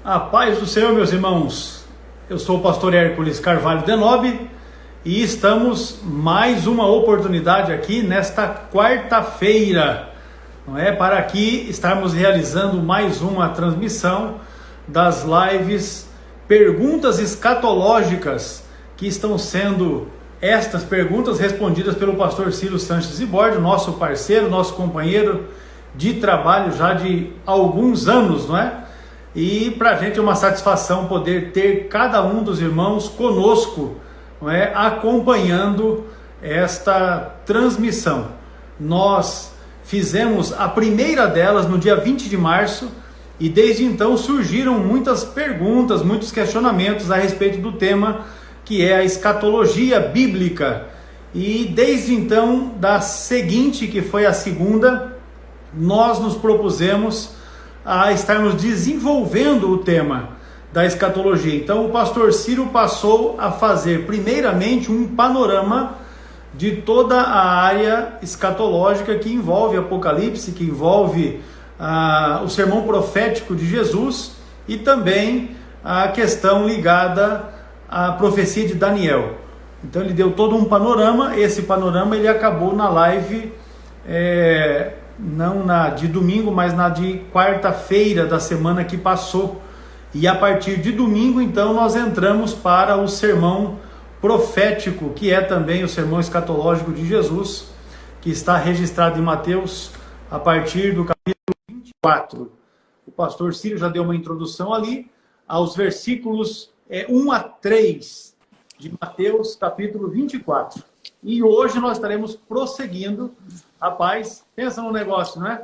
A paz do Senhor, meus irmãos. Eu sou o pastor Hércules Carvalho Denobe e estamos mais uma oportunidade aqui nesta quarta-feira, não é? Para aqui estarmos realizando mais uma transmissão das lives Perguntas Escatológicas, que estão sendo estas perguntas respondidas pelo pastor Ciro Sanches Ibordi, nosso parceiro, nosso companheiro de trabalho já de alguns anos, não é? E para a gente é uma satisfação poder ter cada um dos irmãos conosco, não é? Acompanhando esta transmissão. Nós fizemos a primeira delas no dia 20 de março e desde então surgiram muitas perguntas, muitos questionamentos a respeito do tema que é a escatologia bíblica. E desde então, da seguinte, que foi a segunda, nós nos propusemos a estarmos desenvolvendo o tema da escatologia. Então o pastor Ciro passou a fazer primeiramente um panorama de toda a área escatológica que envolve Apocalipse, que envolve o sermão profético de Jesus e também a questão ligada à profecia de Daniel. Então ele deu todo um panorama. Esse panorama ele acabou na live não na de domingo, mas na de quarta-feira da semana que passou. E a partir de domingo, então, nós entramos para o sermão profético, que é também o sermão escatológico de Jesus, que está registrado em Mateus, a partir do capítulo 24. O pastor Ciro já deu uma introdução ali, aos versículos 1 a 3 de Mateus, capítulo 24. E hoje nós estaremos prosseguindo. Rapaz, pensa no negócio, não é?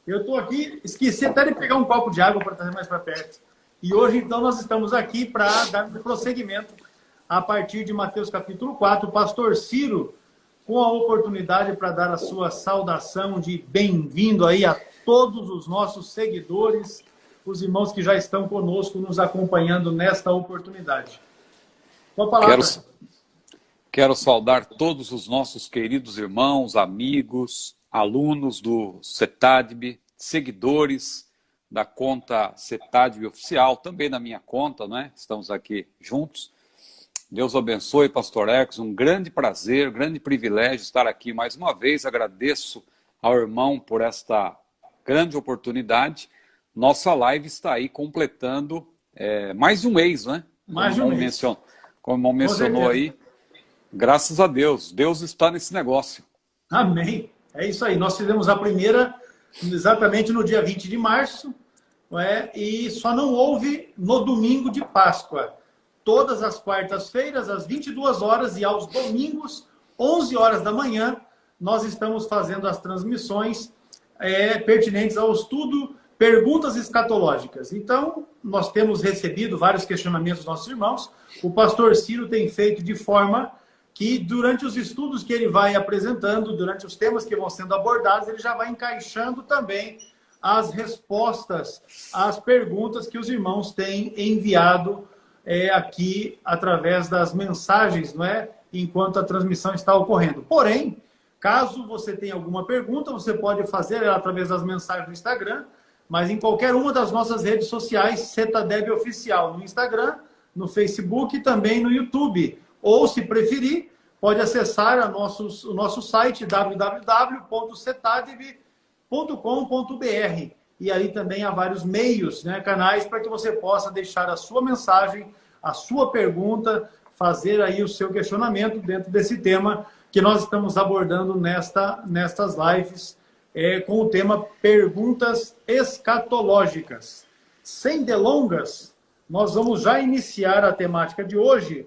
Eu estou aqui, esqueci até de pegar um copo de água para trazer mais para perto. E hoje, então, nós estamos aqui para dar prosseguimento a partir de Mateus capítulo 4. O pastor Ciro, com a oportunidade para dar a sua saudação de bem-vindo aí a todos os nossos seguidores, os irmãos que já estão conosco, nos acompanhando nesta oportunidade. Com a palavra. Quero saudar todos os nossos queridos irmãos, amigos, alunos do CETADB, seguidores da conta CETADB oficial, também da minha conta, né? Estamos aqui juntos. Deus abençoe, pastor Hércules, um grande prazer, grande privilégio estar aqui mais uma vez. Agradeço ao irmão por esta grande oportunidade. Nossa live está aí completando mais de um mês, né? Mais de um mês. Como o irmão mencionou aí. Graças a Deus, Deus está nesse negócio. Amém. É isso aí. Nós fizemos a primeira exatamente no dia 20 de março, e só não houve no domingo de Páscoa. Todas as quartas-feiras, às 22 horas e aos domingos, 11 horas da manhã, nós estamos fazendo as transmissões pertinentes ao estudo Perguntas Escatológicas. Então, nós temos recebido vários questionamentos dos nossos irmãos. O pastor Ciro tem feito de forma que durante os estudos que ele vai apresentando, durante os temas que vão sendo abordados, ele já vai encaixando também as respostas às perguntas que os irmãos têm enviado aqui através das mensagens, não é? Enquanto a transmissão está ocorrendo. Porém, caso você tenha alguma pergunta, você pode fazer ela através das mensagens do Instagram, mas em qualquer uma das nossas redes sociais, CETADB Oficial, no Instagram, no Facebook e também no YouTube. Ou, se preferir, pode acessar o nosso site www.cetadb.com.br. E aí também há vários meios, né, canais, para que você possa deixar a sua mensagem, a sua pergunta, fazer aí o seu questionamento dentro desse tema que nós estamos abordando nestas lives, com o tema Perguntas Escatológicas. Sem delongas, nós vamos já iniciar a temática de hoje.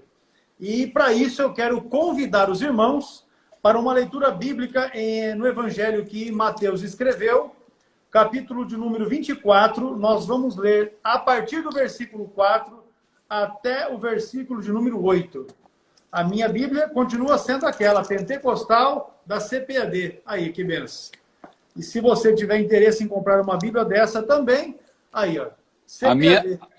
E para isso eu quero convidar os irmãos para uma leitura bíblica no evangelho que Mateus escreveu, capítulo de número 24. Nós vamos ler a partir do versículo 4 até o versículo de número 8. A minha Bíblia continua sendo aquela, pentecostal da CPAD. Aí, que benção. E se você tiver interesse em comprar uma Bíblia dessa também, aí, ó.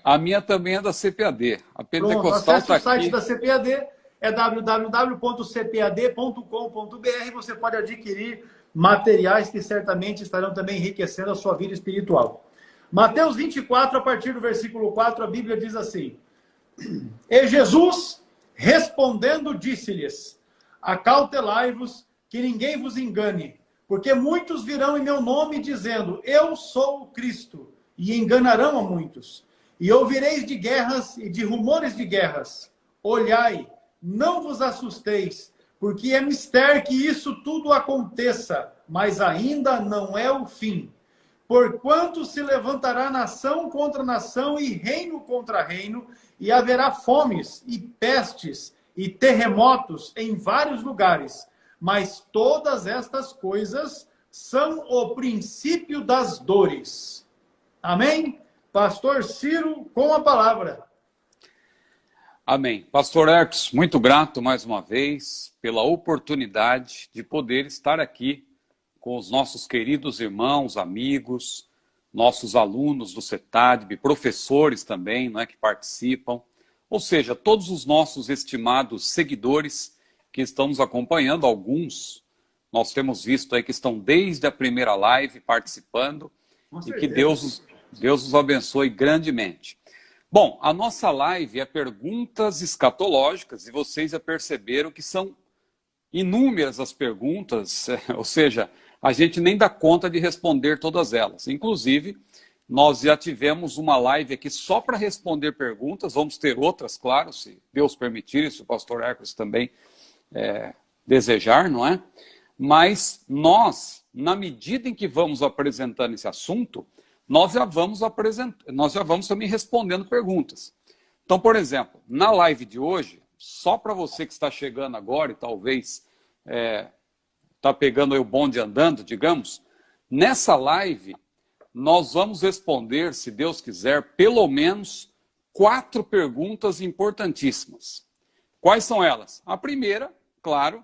A minha também é da CPAD. A pentecostal está aqui. O site da CPAD é www.cpad.com.br. Você pode adquirir materiais que certamente estarão também enriquecendo a sua vida espiritual. Mateus 24, a partir do versículo 4, a Bíblia diz assim: E Jesus, respondendo, disse-lhes: Acautelai-vos, que ninguém vos engane, porque muitos virão em meu nome dizendo: Eu sou o Cristo, e enganarão a muitos. E ouvireis de guerras e de rumores de guerras. Olhai, não vos assusteis, porque é mister que isso tudo aconteça, mas ainda não é o fim. Porquanto se levantará nação contra nação e reino contra reino, e haverá fomes e pestes e terremotos em vários lugares. Mas todas estas coisas são o princípio das dores. Amém? Pastor Ciro, com a palavra. Amém. Pastor Hertz, muito grato mais uma vez pela oportunidade de poder estar aqui com os nossos queridos irmãos, amigos, nossos alunos do CETADB, professores também, né, que participam, ou seja, todos os nossos estimados seguidores que estão nos acompanhando, alguns nós temos visto aí que estão desde a primeira live participando, e que Deus os abençoe grandemente. Bom, a nossa live é perguntas escatológicas, e vocês já perceberam que são inúmeras as perguntas, ou seja, a gente nem dá conta de responder todas elas. Inclusive, nós já tivemos uma live aqui só para responder perguntas, vamos ter outras, claro, se Deus permitir, e se o pastor Hércules também desejar, não é? Mas nós, na medida em que vamos apresentando esse assunto, nós já vamos também respondendo perguntas. Então, por exemplo, na live de hoje, só para você que está chegando agora e talvez está pegando aí o bonde andando, digamos, nessa live nós vamos responder, se Deus quiser, pelo menos 4 perguntas importantíssimas. Quais são elas? A primeira, claro,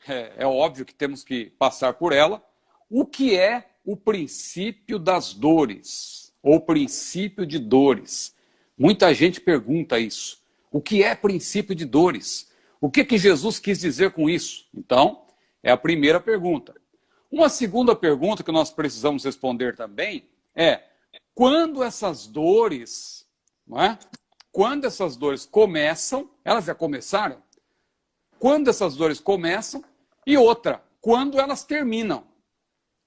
é óbvio que temos que passar por ela. O que é o princípio das dores? Ou princípio de dores? Muita gente pergunta isso. O que é princípio de dores? O que Jesus quis dizer com isso? Então, é a primeira pergunta. Uma segunda pergunta que nós precisamos responder também é: quando essas dores, não é? Quando essas dores começam, elas já começaram? Quando essas dores começam? E outra, quando elas terminam?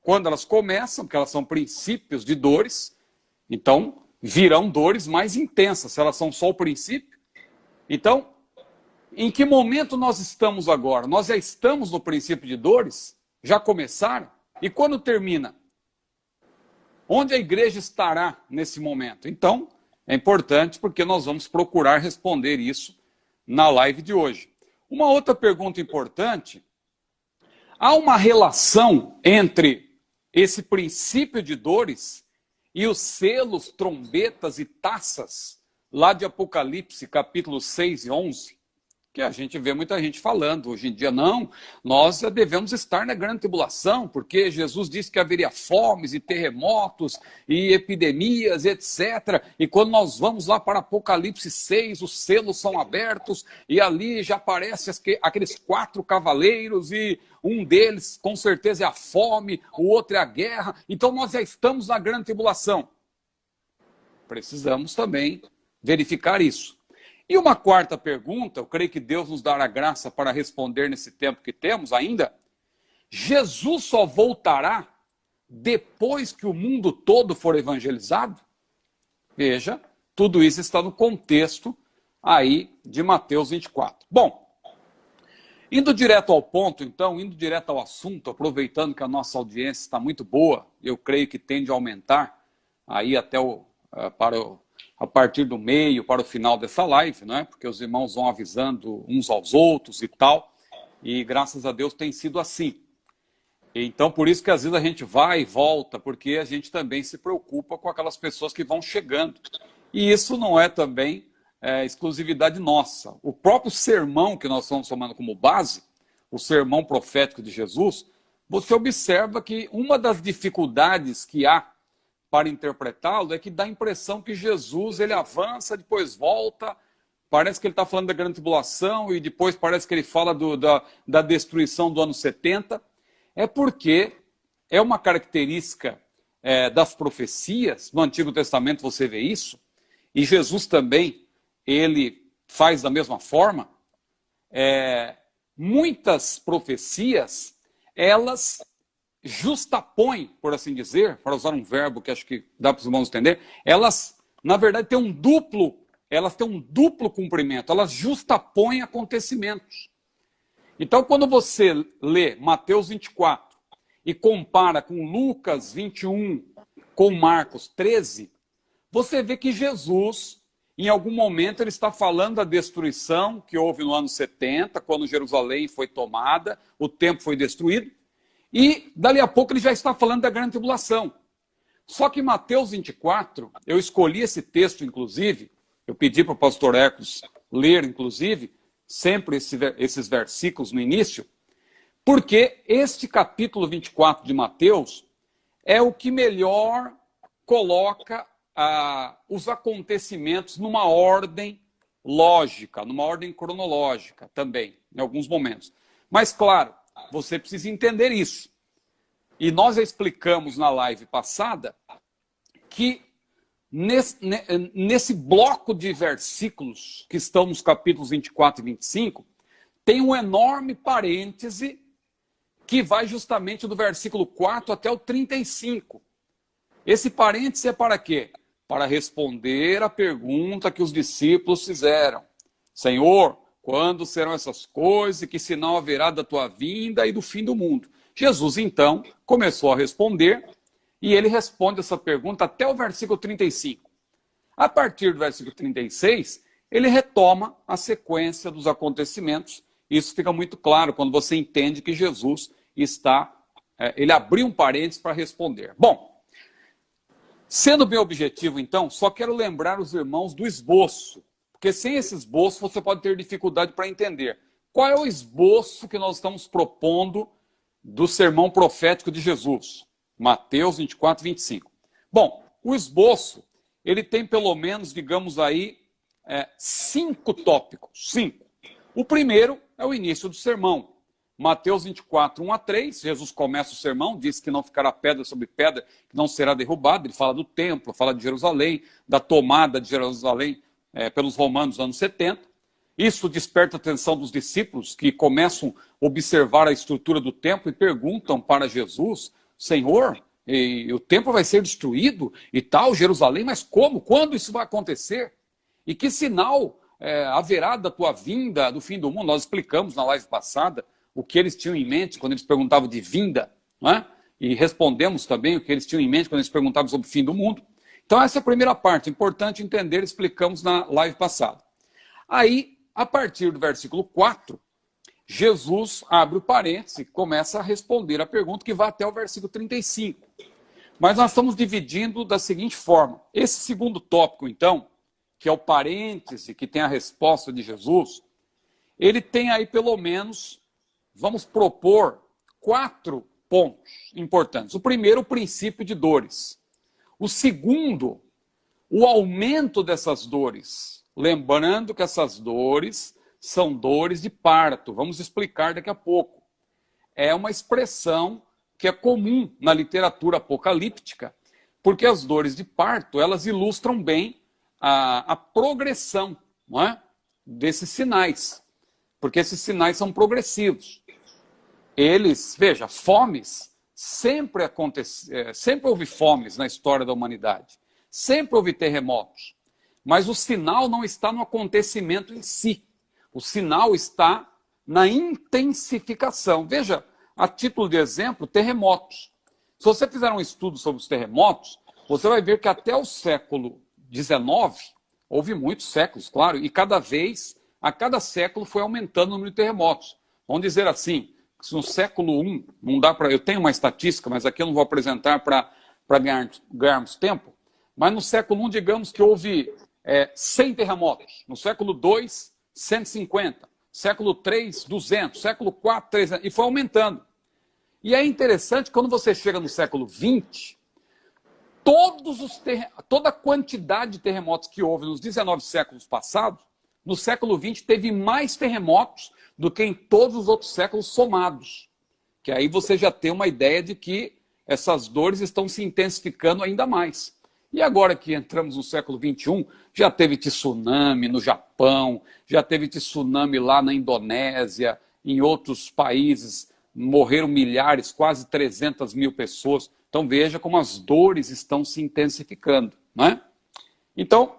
Quando elas começam, porque elas são princípios de dores, então virão dores mais intensas, se elas são só o princípio. Então, em que momento nós estamos agora? Nós já estamos no princípio de dores? Já começaram? E quando termina? Onde a igreja estará nesse momento? Então, é importante porque nós vamos procurar responder isso na live de hoje. Uma outra pergunta importante: há uma relação entre esse princípio de dores e os selos, trombetas e taças lá de Apocalipse, capítulo 6 e 11? Que a gente vê muita gente falando hoje em dia: não, nós já devemos estar na grande tribulação, porque Jesus disse que haveria fomes e terremotos e epidemias, etc. E quando nós vamos lá para Apocalipse 6, os selos são abertos e ali já aparecem aqueles 4 cavaleiros e um deles com certeza é a fome, o outro é a guerra. Então nós já estamos na grande tribulação. Precisamos também verificar isso. E uma quarta pergunta, eu creio que Deus nos dará graça para responder nesse tempo que temos ainda: Jesus só voltará depois que o mundo todo for evangelizado? Veja, tudo isso está no contexto aí de Mateus 24. Bom, indo direto ao ponto, então, indo direto ao assunto, aproveitando que a nossa audiência está muito boa, eu creio que tende a aumentar aí até a partir do meio para o final dessa live, né? Porque os irmãos vão avisando uns aos outros e tal, e graças a Deus tem sido assim. Então, por isso que às vezes a gente vai e volta, porque a gente também se preocupa com aquelas pessoas que vão chegando. E isso não é também exclusividade nossa. O próprio sermão que nós estamos tomando como base, o sermão profético de Jesus, você observa que uma das dificuldades que há para interpretá-lo é que dá a impressão que Jesus ele avança, depois volta, parece que ele está falando da grande tribulação e depois parece que ele fala da destruição do ano 70. É porque é uma característica das profecias, no Antigo Testamento você vê isso, e Jesus também, ele faz da mesma forma, muitas profecias, elas justapõem, por assim dizer, para usar um verbo que acho que dá para os irmãos entender, elas, na verdade, têm um duplo cumprimento, elas justapõem acontecimentos. Então, quando você lê Mateus 24 e compara com Lucas 21, com Marcos 13, você vê que Jesus, em algum momento, ele está falando da destruição que houve no ano 70, quando Jerusalém foi tomada, o templo foi destruído, e dali a pouco ele já está falando da grande tribulação. Só que Mateus 24, eu escolhi esse texto, inclusive, eu pedi para o pastor Hércules ler, inclusive, sempre esses versículos no início, porque este capítulo 24 de Mateus é o que melhor coloca os acontecimentos numa ordem lógica, numa ordem cronológica também, em alguns momentos. Mas, claro, você precisa entender isso. E nós já explicamos na live passada que nesse bloco de versículos que estão nos capítulos 24 e 25, tem um enorme parêntese que vai justamente do versículo 4 até o 35. Esse parêntese é para quê? Para responder a pergunta que os discípulos fizeram. Senhor, quando serão essas coisas e que sinal haverá da tua vinda e do fim do mundo? Jesus, então, começou a responder e ele responde essa pergunta até o versículo 35. A partir do versículo 36, ele retoma a sequência dos acontecimentos. Isso fica muito claro quando você entende que Jesus ele abriu um parênteses para responder. Bom, sendo bem objetivo, então, só quero lembrar os irmãos do esboço, porque sem esse esboço você pode ter dificuldade para entender. Qual é o esboço que nós estamos propondo do sermão profético de Jesus? Mateus 24, 25. Bom, o esboço, ele tem pelo menos, digamos aí, 5 tópicos. 5. O primeiro é o início do sermão. Mateus 24, 1 a 3, Jesus começa o sermão, diz que não ficará pedra sobre pedra, que não será derrubada. Ele fala do templo, fala de Jerusalém, da tomada de Jerusalém pelos romanos nos anos 70. Isso desperta a atenção dos discípulos, que começam a observar a estrutura do templo e perguntam para Jesus: Senhor, o templo vai ser destruído e tal, Jerusalém, mas como? Quando isso vai acontecer? E que sinal haverá da tua vinda, do fim do mundo? Nós explicamos na live passada o que eles tinham em mente quando eles perguntavam de vinda, não é? E respondemos também o que eles tinham em mente quando eles perguntavam sobre o fim do mundo. Então essa é a primeira parte, importante entender, explicamos na live passada. Aí, a partir do versículo 4, Jesus abre o parêntese e começa a responder a pergunta que vai até o versículo 35. Mas nós estamos dividindo da seguinte forma. Esse segundo tópico, então, que é o parêntese, que tem a resposta de Jesus, ele tem aí pelo menos, vamos propor, 4 pontos importantes. O primeiro, o princípio de dores. O segundo, o aumento dessas dores. Lembrando que essas dores são dores de parto. Vamos explicar daqui a pouco. É uma expressão que é comum na literatura apocalíptica, porque as dores de parto, elas ilustram bem a progressão, não é? Desses sinais. Porque esses sinais são progressivos. Eles, veja, fomes, sempre houve fomes na história da humanidade. Sempre houve terremotos. Mas o sinal não está no acontecimento em si. O sinal está na intensificação. Veja, a título de exemplo, terremotos. Se você fizer um estudo sobre os terremotos, você vai ver que até o século XIX, houve muitos séculos, claro, e a cada século foi aumentando o número de terremotos. Vamos dizer assim, se no século I, não dá para. Eu tenho uma estatística, mas aqui eu não vou apresentar para ganharmos tempo, mas no século I, digamos que houve 100 terremotos. No século II, 150. Século III, 200. Século IV, 300. E foi aumentando. E é interessante, quando você chega no século XX, toda a quantidade de terremotos que houve nos 19 séculos passados, no século XX teve mais terremotos do que em todos os outros séculos somados. Que aí você já tem uma ideia de que essas dores estão se intensificando ainda mais. E agora que entramos no século XXI, já teve tsunami no Japão, já teve tsunami lá na Indonésia, em outros países, morreram milhares, quase 300 mil pessoas. Então veja como as dores estão se intensificando, né? Então,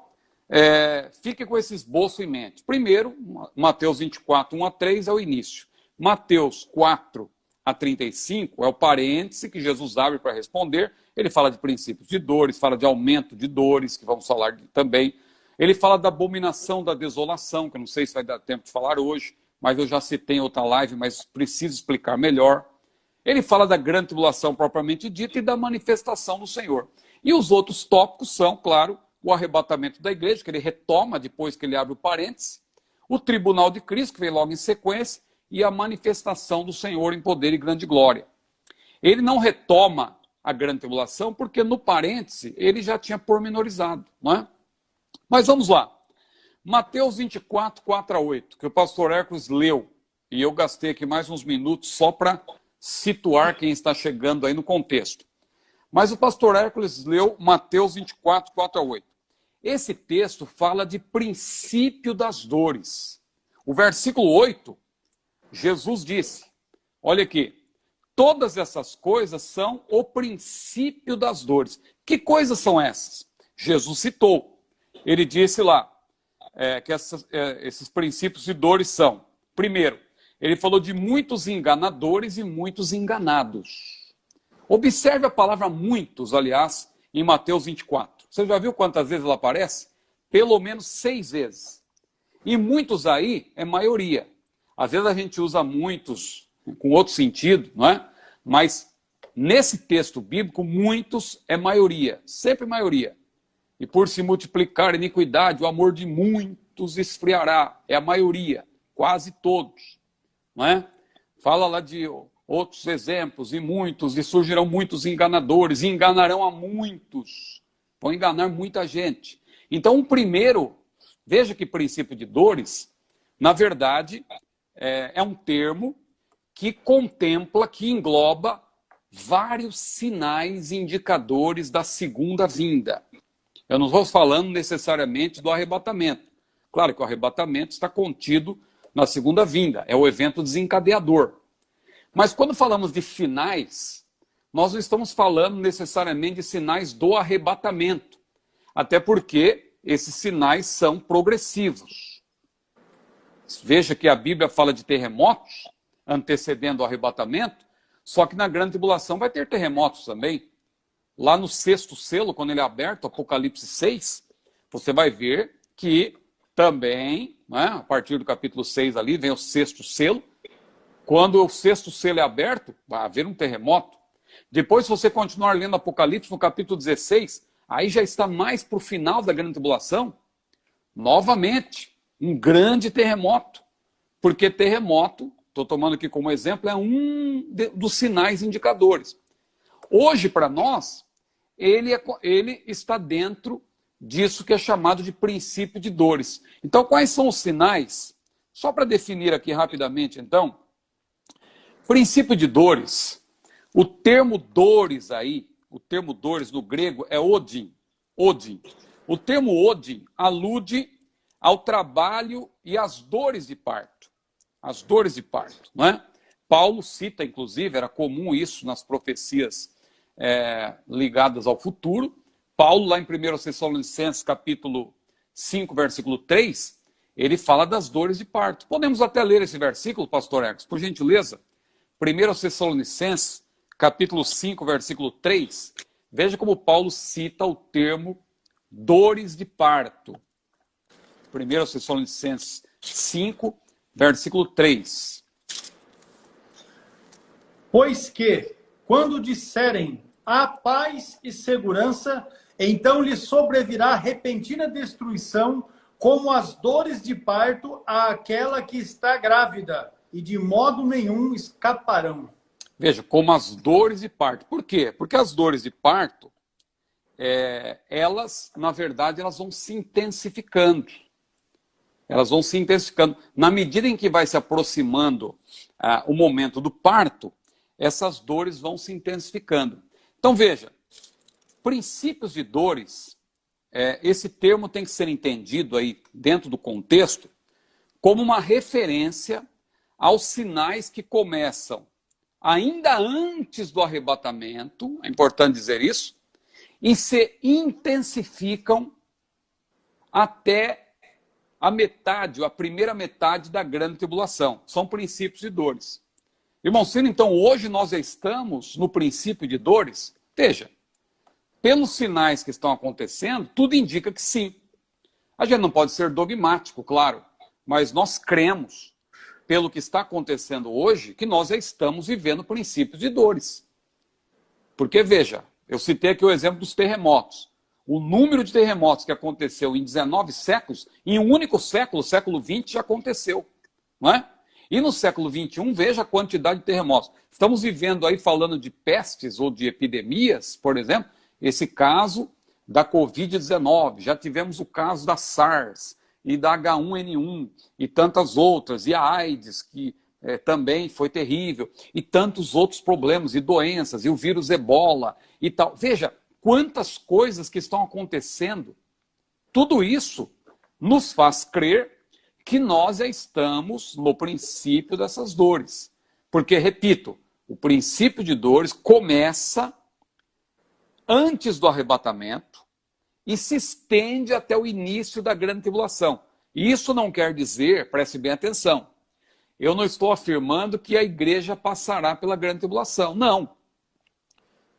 fique com esse esboço em mente. Primeiro, Mateus 24, 1 a 3 é o início. Mateus 4 a 35 é o parêntese que Jesus abre para responder. Ele fala de princípios de dores, fala de aumento de dores, que vamos falar também. Ele fala da abominação da desolação, que eu não sei se vai dar tempo de falar hoje, mas eu já citei em outra live, mas preciso explicar melhor. Ele fala da grande tribulação propriamente dita e da manifestação do Senhor. E os outros tópicos são, claro, o arrebatamento da igreja, que ele retoma depois que ele abre o parêntese, o tribunal de Cristo, que vem logo em sequência, e a manifestação do Senhor em poder e grande glória. Ele não retoma a grande tribulação, porque no parêntese ele já tinha pormenorizado, não é? Mas vamos lá. Mateus 24, 4 a 8, que o pastor Hércules leu, e eu gastei aqui mais uns minutos só para situar quem está chegando aí no contexto. Mas o pastor Hércules leu Mateus 24, 4 a 8. Esse texto fala de princípio das dores. O versículo 8, Jesus disse, olha aqui, todas essas coisas são o princípio das dores. Que coisas são essas? Jesus citou. Ele disse lá que esses princípios de dores são, primeiro, ele falou de muitos enganadores e muitos enganados. Observe a palavra muitos, aliás, em Mateus 24. Você já viu quantas vezes ela aparece? Pelo menos 6 vezes. E muitos aí é maioria. Às vezes a gente usa muitos com outro sentido, não é? Mas nesse texto bíblico, muitos é maioria, sempre maioria. E por se multiplicar a iniquidade, o amor de muitos esfriará. É a maioria, quase todos. Não é? Fala lá de outros exemplos, e surgirão muitos enganadores, e enganarão a muitos. Vão enganar muita gente. Então, o primeiro, veja que princípio de dores, na verdade, é um termo que contempla, que engloba vários sinais e indicadores da segunda vinda. Eu não estou falando necessariamente do arrebatamento. Claro que o arrebatamento está contido na segunda vinda, é o evento desencadeador. Mas quando falamos de sinais, nós não estamos falando necessariamente de sinais do arrebatamento. Até porque esses sinais são progressivos. Veja que a Bíblia fala de terremotos antecedendo o arrebatamento, só que na grande tribulação vai ter terremotos também. Lá no 6º selo, quando ele é aberto, Apocalipse 6, você vai ver que também, né, a partir do capítulo 6 ali, vem o 6º selo. Quando o 6º selo é aberto, vai haver um terremoto. Depois, se você continuar lendo Apocalipse, no capítulo 16, aí já está mais para o final da grande tribulação, novamente, um grande terremoto. Porque terremoto, estou tomando aqui como exemplo, é um dos sinais indicadores. Hoje, para nós, ele está dentro disso que é chamado de princípio de dores. Então, quais são os sinais? Só para definir aqui rapidamente, então, princípio de dores, o termo dores aí, o termo dores no grego é odin. Odin. O termo odin alude ao trabalho e às dores de parto. As dores de parto, não é? Paulo cita, inclusive, era comum isso nas profecias ligadas ao futuro. Paulo, lá em 1 Tessalonicenses, capítulo 5, versículo 3, ele fala das dores de parto. Podemos até ler esse versículo, pastor Ercos, por gentileza? 1 Tessalonicenses, capítulo 5, versículo 3. Veja como Paulo cita o termo dores de parto. 1 Tessalonicenses 5, versículo 3. Pois que, quando disserem há paz e segurança, então lhe sobrevirá repentina destruição, como as dores de parto àquela que está grávida, e de modo nenhum escaparão. Veja, como as dores de parto. Por quê? Porque as dores de parto, elas, na verdade, elas vão se intensificando. Elas vão se intensificando. Na medida em que vai se aproximando o momento do parto, essas dores vão se intensificando. Então veja, princípios de dores, esse termo tem que ser entendido aí dentro do contexto como uma referência aos sinais que começam ainda antes do arrebatamento, é importante dizer isso, e se intensificam até a metade, ou a primeira metade da grande tribulação. São princípios de dores. Irmão Ciro, então hoje nós já estamos no princípio de dores? Veja, pelos sinais que estão acontecendo, tudo indica que sim. A gente não pode ser dogmático, claro, mas nós cremos, pelo que está acontecendo hoje, que nós já estamos vivendo princípios de dores. Porque, veja, eu citei aqui o exemplo dos terremotos. O número de terremotos que aconteceu em 19 séculos, em um único século, o século XX, já aconteceu. Não é? E no século XXI, veja a quantidade de terremotos. Estamos vivendo aí, falando de pestes ou de epidemias, por exemplo, esse caso da Covid-19. Já tivemos o caso da SARS e da H1N1 e tantas outras. E a AIDS, que também foi terrível. E tantos outros problemas e doenças. E o vírus Ebola e tal. Veja quantas coisas que estão acontecendo. Tudo isso nos faz crer que nós já estamos no princípio dessas dores. Porque, repito, o princípio de dores começa antes do arrebatamento e se estende até o início da grande tribulação. E isso não quer dizer, preste bem atenção, eu não estou afirmando que a igreja passará pela grande tribulação. Não.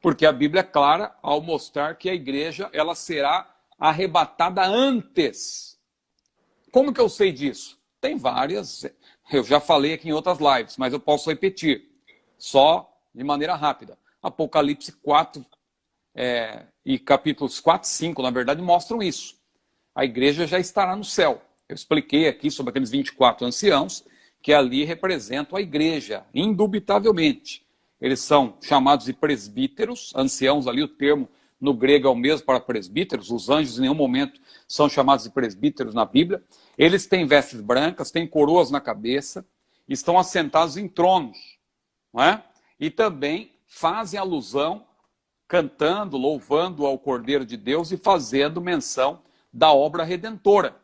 Porque a Bíblia é clara ao mostrar que a igreja ela será arrebatada antes. Como que eu sei disso? Tem várias, eu já falei aqui em outras lives, mas eu posso repetir, só de maneira rápida. Apocalipse 4 e capítulos 4 e 5, na verdade, mostram isso. A igreja já estará no céu. Eu expliquei aqui sobre aqueles 24 anciãos, que ali representam a igreja, indubitavelmente. Eles são chamados de presbíteros, anciãos ali, o termo no grego é o mesmo para presbíteros, os anjos em nenhum momento são chamados de presbíteros na Bíblia. Eles têm vestes brancas, têm coroas na cabeça, estão assentados em tronos, não é? E também fazem alusão, cantando, louvando ao Cordeiro de Deus e fazendo menção da obra redentora.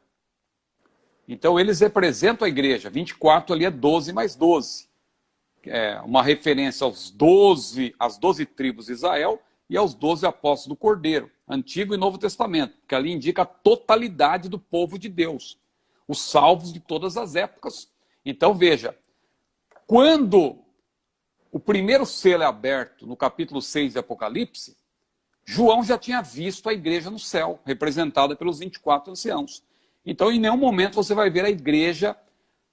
Então eles representam a igreja, 24 ali é 12 mais 12. É uma referência às 12 tribos de Israel e aos 12 apóstolos do Cordeiro, Antigo e Novo Testamento, que ali indica a totalidade do povo de Deus, os salvos de todas as épocas. Então veja, quando o primeiro selo é aberto no capítulo 6 de Apocalipse, João já tinha visto a igreja no céu, representada pelos 24 anciãos. Então em nenhum momento você vai ver a igreja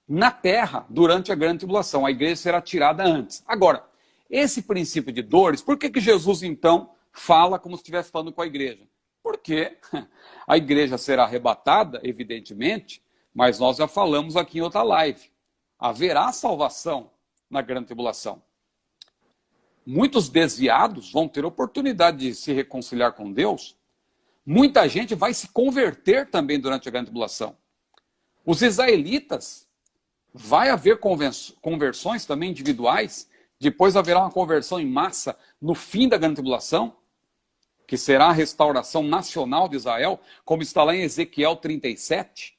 na terra durante a grande tribulação. A igreja será tirada antes. Agora, esse princípio de dores, por que Jesus então fala como se estivesse falando com a igreja? Porque a igreja será arrebatada, evidentemente, mas nós já falamos aqui em outra live. Haverá salvação na grande tribulação. Muitos desviados vão ter oportunidade de se reconciliar com Deus. Muita gente vai se converter também durante a grande tribulação. Os israelitas, vai haver conversões também individuais, depois haverá uma conversão em massa no fim da grande tribulação, que será a restauração nacional de Israel, como está lá em Ezequiel 37,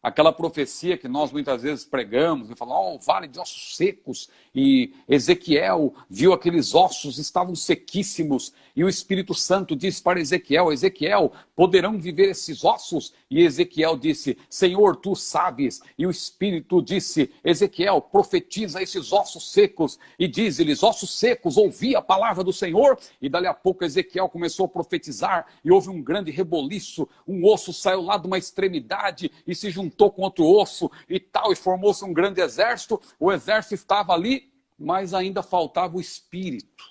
aquela profecia que nós muitas vezes pregamos, e falamos, vale de ossos secos, e Ezequiel viu aqueles ossos, estavam sequíssimos, e o Espírito Santo disse para Ezequiel, Ezequiel, poderão viver esses ossos? E Ezequiel disse, Senhor, tu sabes. E o Espírito disse, Ezequiel, profetiza esses ossos secos, e diz-lhes, ossos secos, ouvi a palavra do Senhor, e dali a pouco Ezequiel começou a profetizar, e houve um grande reboliço, um osso saiu lá de uma extremidade, e se juntou com outro osso, e tal, e formou-se um grande exército, o exército estava ali, mas ainda faltava o Espírito.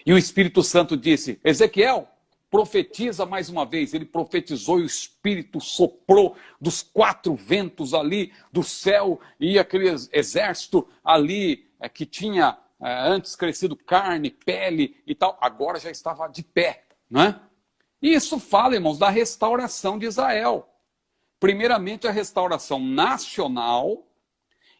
E o Espírito Santo disse, Ezequiel, profetiza mais uma vez. Ele profetizou e o Espírito soprou dos 4 ventos ali do céu e aquele exército ali que tinha antes crescido carne, pele e tal, agora já estava de pé, né? E isso fala, irmãos, da restauração de Israel. Primeiramente a restauração nacional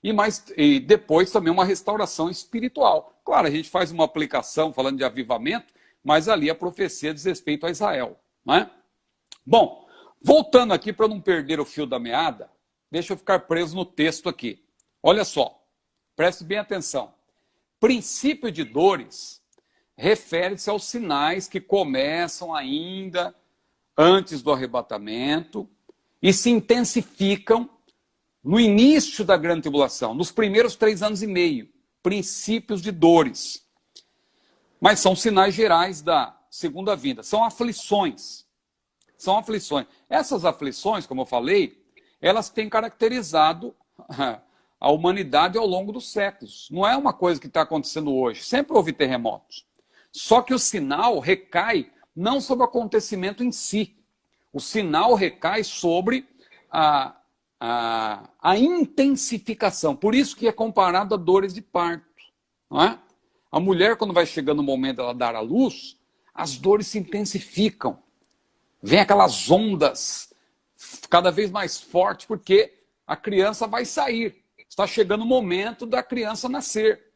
e depois também uma restauração espiritual. Claro, a gente faz uma aplicação falando de avivamento, mas ali a profecia diz respeito a Israel, não é? Bom, voltando aqui para não perder o fio da meada, deixa eu ficar preso no texto aqui. Olha só, preste bem atenção. Princípio de dores refere-se aos sinais que começam ainda antes do arrebatamento e se intensificam no início da grande tribulação, nos primeiros 3 anos e meio. Princípios de dores. Mas são sinais gerais da segunda vinda. São aflições. São aflições. Essas aflições, como eu falei, elas têm caracterizado a humanidade ao longo dos séculos. Não é uma coisa que está acontecendo hoje. Sempre houve terremotos. Só que o sinal recai não sobre o acontecimento em si. O sinal recai sobre a intensificação. Por isso que é comparado a dores de parto. Não é? A mulher, quando vai chegando o momento dela dar à luz, as dores se intensificam. Vem aquelas ondas cada vez mais fortes, porque a criança vai sair. Está chegando o momento da criança nascer.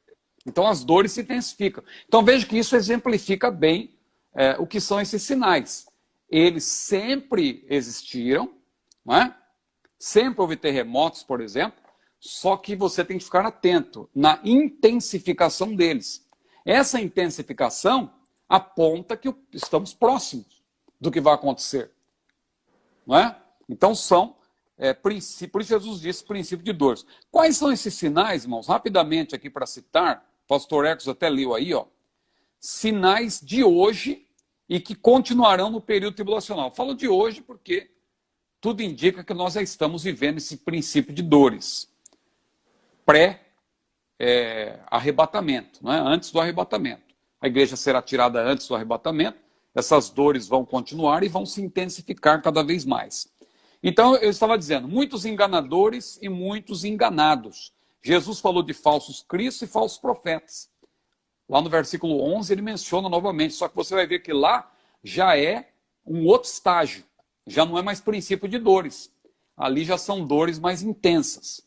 Então as dores se intensificam. Então veja que isso exemplifica bem o que são esses sinais. Eles sempre existiram, não é? Sempre houve terremotos, por exemplo, só que você tem que ficar atento na intensificação deles. Essa intensificação aponta que estamos próximos do que vai acontecer. Não é? Então são, por isso Jesus disse, princípio de dores. Quais são esses sinais, irmãos? Rapidamente aqui para citar, o pastor Ecos até leu aí, ó. Sinais de hoje e que continuarão no período tribulacional. Falo de hoje porque tudo indica que nós já estamos vivendo esse princípio de dores. Pré-arrebatamento, né? Antes do arrebatamento. A igreja será tirada antes do arrebatamento, essas dores vão continuar e vão se intensificar cada vez mais. Então, eu estava dizendo, muitos enganadores e muitos enganados. Jesus falou de falsos cristos e falsos profetas. Lá no versículo 11 ele menciona novamente, só que você vai ver que lá já é um outro estágio. Já não é mais princípio de dores. Ali já são dores mais intensas.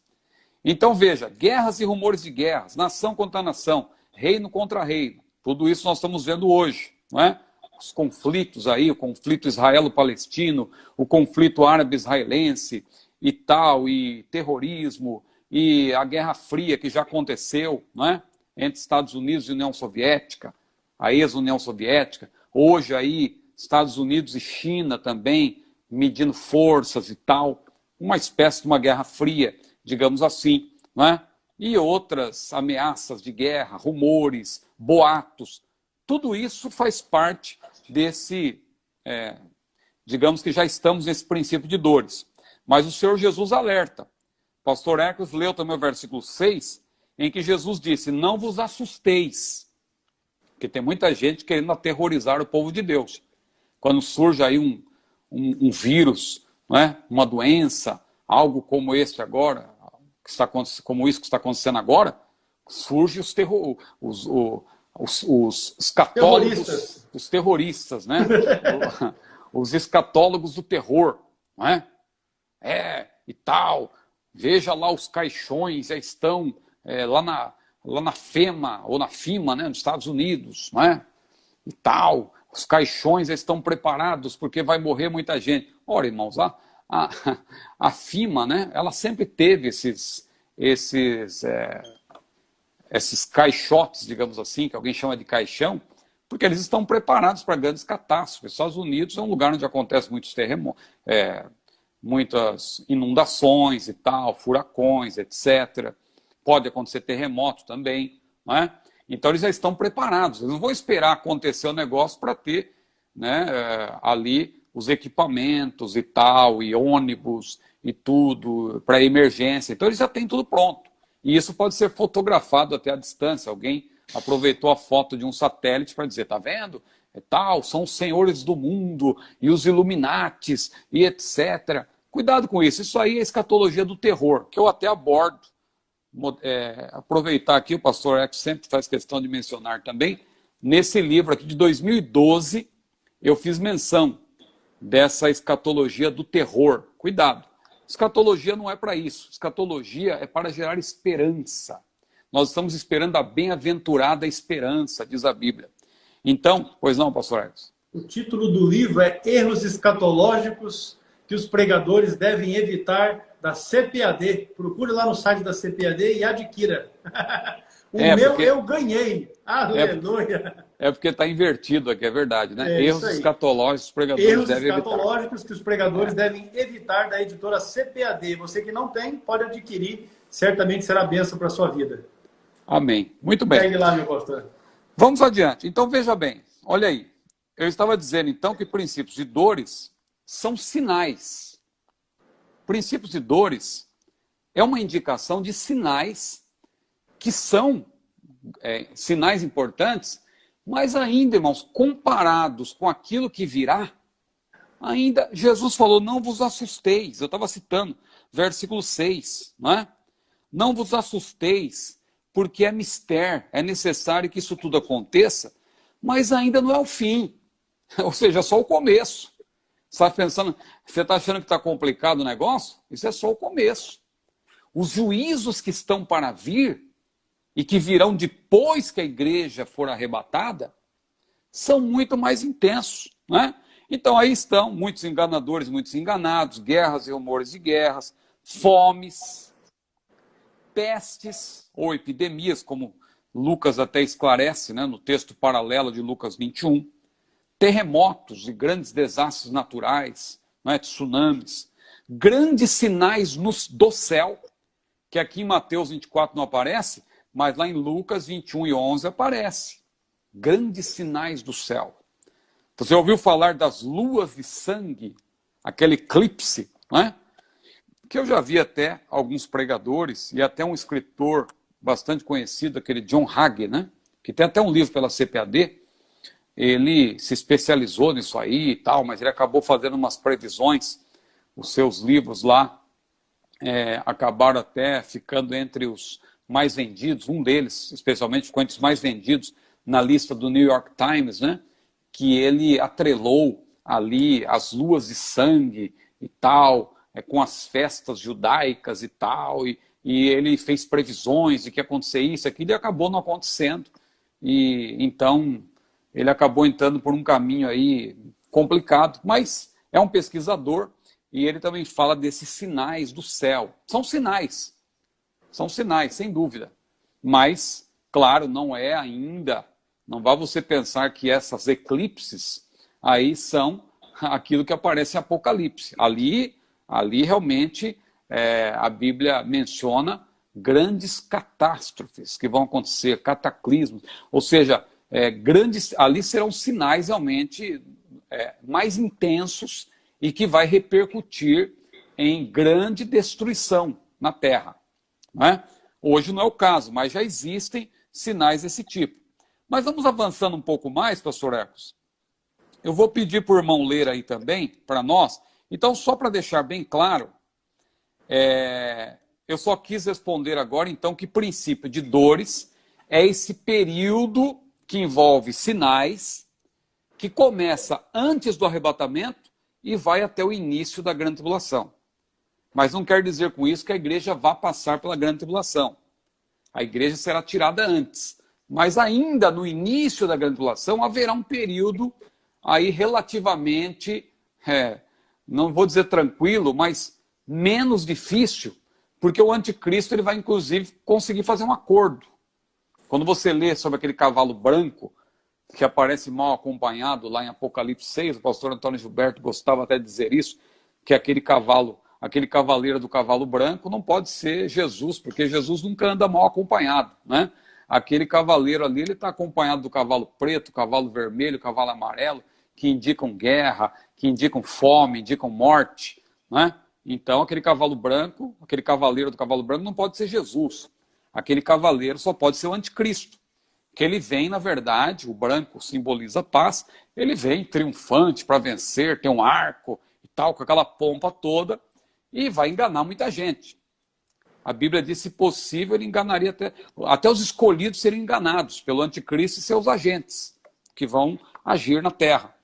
Então veja, guerras e rumores de guerras, nação contra nação, reino contra reino. Tudo isso nós estamos vendo hoje, não é? Os conflitos aí, o conflito israelo-palestino, o conflito árabe-israelense e tal, e terrorismo, e a Guerra Fria que já aconteceu, não é? Entre Estados Unidos e União Soviética, a ex-União Soviética. Hoje aí, Estados Unidos e China também, medindo forças e tal, uma espécie de uma guerra fria, digamos assim, não é? E outras ameaças de guerra, rumores, boatos, tudo isso faz parte desse, digamos que já estamos nesse princípio de dores. Mas o Senhor Jesus alerta. Pastor Ecos leu também o versículo 6, em que Jesus disse, não vos assusteis, porque tem muita gente querendo aterrorizar o povo de Deus. Quando surge aí um vírus, não é? Uma doença, algo como este agora, como isso que está acontecendo agora, surge os católicos, os terroristas, né? Os escatólogos do terror, não é? E tal, veja lá os caixões, já estão lá na FEMA, ou na FIMA, né? Nos Estados Unidos, não é? E tal, os caixões já estão preparados porque vai morrer muita gente. Ora, irmãos, a FIMA, né? Ela sempre teve esses caixotes, digamos assim, que alguém chama de caixão, porque eles estão preparados para grandes catástrofes. Os Estados Unidos é um lugar onde acontecem muitos terremotos, muitas inundações e tal, furacões, etc. Pode acontecer terremoto também, não é? Então eles já estão preparados, eles não vão esperar acontecer o negócio para ter, né, ali os equipamentos e tal, e ônibus e tudo, para emergência. Então eles já têm tudo pronto. E isso pode ser fotografado até à distância. Alguém aproveitou a foto de um satélite para dizer, tá vendo? Tal, são os senhores do mundo e os Illuminates e etc. Cuidado com isso. Isso aí é a escatologia do terror, que eu até abordo. Aproveitar aqui, o pastor Ecos sempre faz questão de mencionar também, nesse livro aqui de 2012, eu fiz menção dessa escatologia do terror. Cuidado. Escatologia não é para isso. Escatologia é para gerar esperança. Nós estamos esperando a bem-aventurada esperança, diz a Bíblia. Então, pois não, pastor Edson? O título do livro é Erros Escatológicos que os pregadores devem evitar, da CPAD. Procure lá no site da CPAD e adquira. Eu ganhei. Aleluia. É porque está invertido aqui, é verdade, né? Erros escatológicos que os pregadores Erros devem evitar. escatológicos que os pregadores devem evitar, da editora CPAD. Você que não tem, pode adquirir. Certamente será bênção para a sua vida. Amém. Muito bem. Segue lá, meu pastor. Vamos adiante. Então, veja bem. Olha aí. Eu estava dizendo, então, que princípios de dores são sinais. Princípios de dores é uma indicação de sinais que são sinais importantes, mas ainda, irmãos, comparados com aquilo que virá, ainda Jesus falou, não vos assusteis. Eu estava citando versículo 6, não é? Não vos assusteis, porque é mistério, é necessário que isso tudo aconteça, mas ainda não é o fim. Ou seja, é só o começo. Você está pensando, você está achando que está complicado o negócio? Isso é só o começo. Os juízos que estão para vir e que virão depois que a igreja for arrebatada são muito mais intensos, né? Então aí estão muitos enganadores, muitos enganados, guerras e rumores de guerras, fomes, pestes ou epidemias, como Lucas até esclarece, né, no texto paralelo de Lucas 21, terremotos e grandes desastres naturais, né, tsunamis, grandes sinais do céu, que aqui em Mateus 24 não aparece, mas lá em Lucas 21 e 11 aparece. Grandes sinais do céu. Você ouviu falar das luas de sangue, aquele eclipse, né? Que eu já vi até alguns pregadores e até um escritor bastante conhecido, aquele John Hagee, né? Que tem até um livro pela CPAD. Ele se especializou nisso aí e tal, mas ele acabou fazendo umas previsões. Os seus livros lá acabaram até ficando entre os mais vendidos. Um deles, especialmente, ficou entre os mais vendidos na lista do New York Times, né? Que ele atrelou ali as luas de sangue e tal, com as festas judaicas e tal, e ele fez previsões de que ia acontecer isso, aquilo, e acabou não acontecendo. E então ele acabou entrando por um caminho aí complicado, mas é um pesquisador e ele também fala desses sinais do céu. São sinais, sem dúvida. Mas, claro, não é ainda, não vá você pensar que essas eclipses aí são aquilo que aparece em Apocalipse. Ali realmente a Bíblia menciona grandes catástrofes que vão acontecer, cataclismos, ou seja, ali serão sinais realmente mais intensos e que vai repercutir em grande destruição na Terra. Não é? Hoje não é o caso, mas já existem sinais desse tipo. Mas vamos avançando um pouco mais, pastor Ecos. Eu vou pedir para o irmão ler aí também, para nós. Então, só para deixar bem claro, eu só quis responder agora, então, que princípio de dores é esse período que envolve sinais, que começa antes do arrebatamento e vai até o início da grande tribulação. Mas não quer dizer com isso que a igreja vá passar pela grande tribulação. A igreja será tirada antes. Mas ainda no início da grande tribulação haverá um período aí relativamente, não vou dizer tranquilo, mas menos difícil, porque o anticristo ele vai inclusive conseguir fazer um acordo. Quando você lê sobre aquele cavalo branco, que aparece mal acompanhado lá em Apocalipse 6, o pastor Antônio Gilberto gostava até de dizer isso, que aquele cavaleiro do cavalo branco não pode ser Jesus, porque Jesus nunca anda mal acompanhado, né? Aquele cavaleiro ali, ele está acompanhado do cavalo preto, cavalo vermelho, cavalo amarelo, que indicam guerra, que indicam fome, indicam morte, né? Então, aquele cavalo branco, aquele cavaleiro do cavalo branco não pode ser Jesus. Aquele cavaleiro só pode ser o anticristo. Que ele vem, na verdade, o branco simboliza paz, ele vem triunfante para vencer, tem um arco e tal, com aquela pompa toda, e vai enganar muita gente. A Bíblia diz, se possível, ele enganaria até os escolhidos serem enganados pelo anticristo e seus agentes, que vão agir na terra.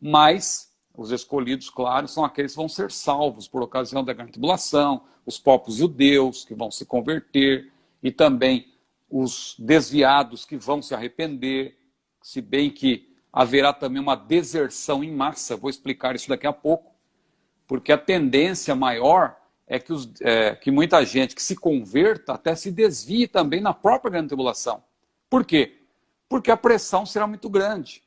Mas os escolhidos, claro, são aqueles que vão ser salvos por ocasião da grande tribulação, os povos judeus que vão se converter, e também os desviados que vão se arrepender, se bem que haverá também uma deserção em massa, vou explicar isso daqui a pouco, porque a tendência maior é que muita gente que se converta até se desvie também na própria grande tribulação. Por quê? Porque a pressão será muito grande.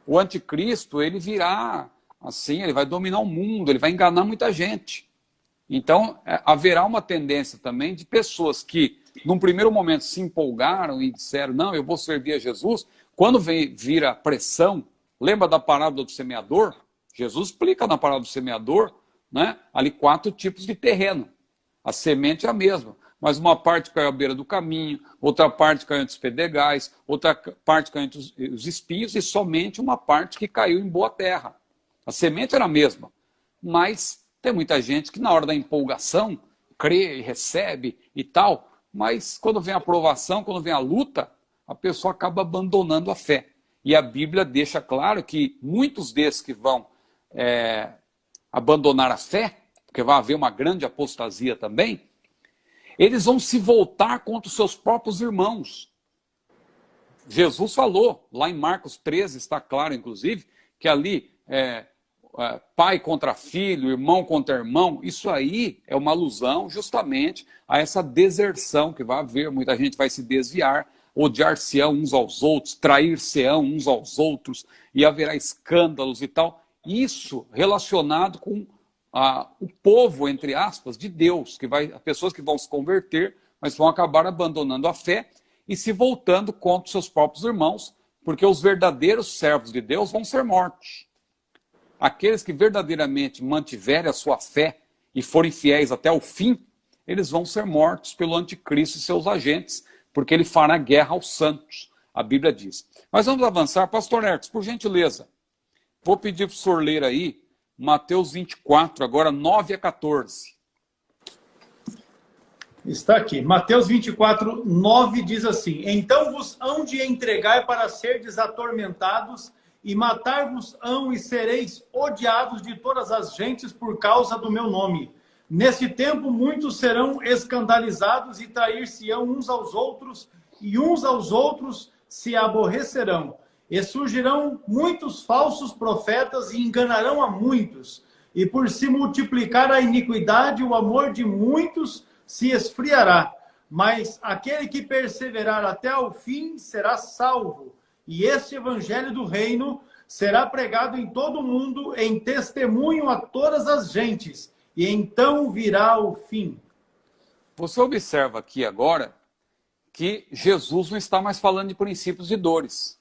O anticristo, ele virá assim, ele vai dominar o mundo, ele vai enganar muita gente. Então, haverá uma tendência também de pessoas que, num primeiro momento, se empolgaram e disseram, não, eu vou servir a Jesus. Quando vir a pressão, lembra da parábola do semeador? Jesus explica na parábola do semeador, né, ali 4 tipos de terreno. A semente é a mesma, mas uma parte caiu à beira do caminho, outra parte caiu entre os pedregais, outra parte caiu entre os espinhos e somente uma parte que caiu em boa terra. A semente era a mesma, mas tem muita gente que na hora da empolgação crê e recebe e tal, mas quando vem a provação, quando vem a luta, a pessoa acaba abandonando a fé. E a Bíblia deixa claro que muitos desses que vão abandonar a fé, porque vai haver uma grande apostasia também, eles vão se voltar contra os seus próprios irmãos. Jesus falou, lá em Marcos 13, está claro inclusive, que ali pai contra filho, irmão contra irmão, isso aí é uma alusão justamente a essa deserção que vai haver. Muita gente vai se desviar, odiar-se-ão uns aos outros, trair-se-ão uns aos outros, e haverá escândalos e tal. Isso relacionado com o povo, entre aspas, de Deus, pessoas que vão se converter, mas vão acabar abandonando a fé e se voltando contra os seus próprios irmãos, porque os verdadeiros servos de Deus vão ser mortos. Aqueles que verdadeiramente mantiverem a sua fé e forem fiéis até o fim, eles vão ser mortos pelo anticristo e seus agentes, porque ele fará guerra aos santos, a Bíblia diz. Mas vamos avançar. Pastor Hertz, por gentileza, vou pedir para o senhor ler aí Mateus 24, agora 9 a 14. Está aqui. Mateus 24, 9 diz assim: então vos hão de entregar para serdes atormentados, e matar-vos-ão, e sereis odiados de todas as gentes por causa do meu nome. Nesse tempo muitos serão escandalizados e trair-se-ão uns aos outros, e uns aos outros se aborrecerão. E surgirão muitos falsos profetas e enganarão a muitos. E por se multiplicar a iniquidade, o amor de muitos se esfriará. Mas aquele que perseverar até ao fim será salvo. E este evangelho do reino será pregado em todo o mundo em testemunho a todas as gentes. E então virá o fim. Você observa aqui agora que Jesus não está mais falando de princípios de dores.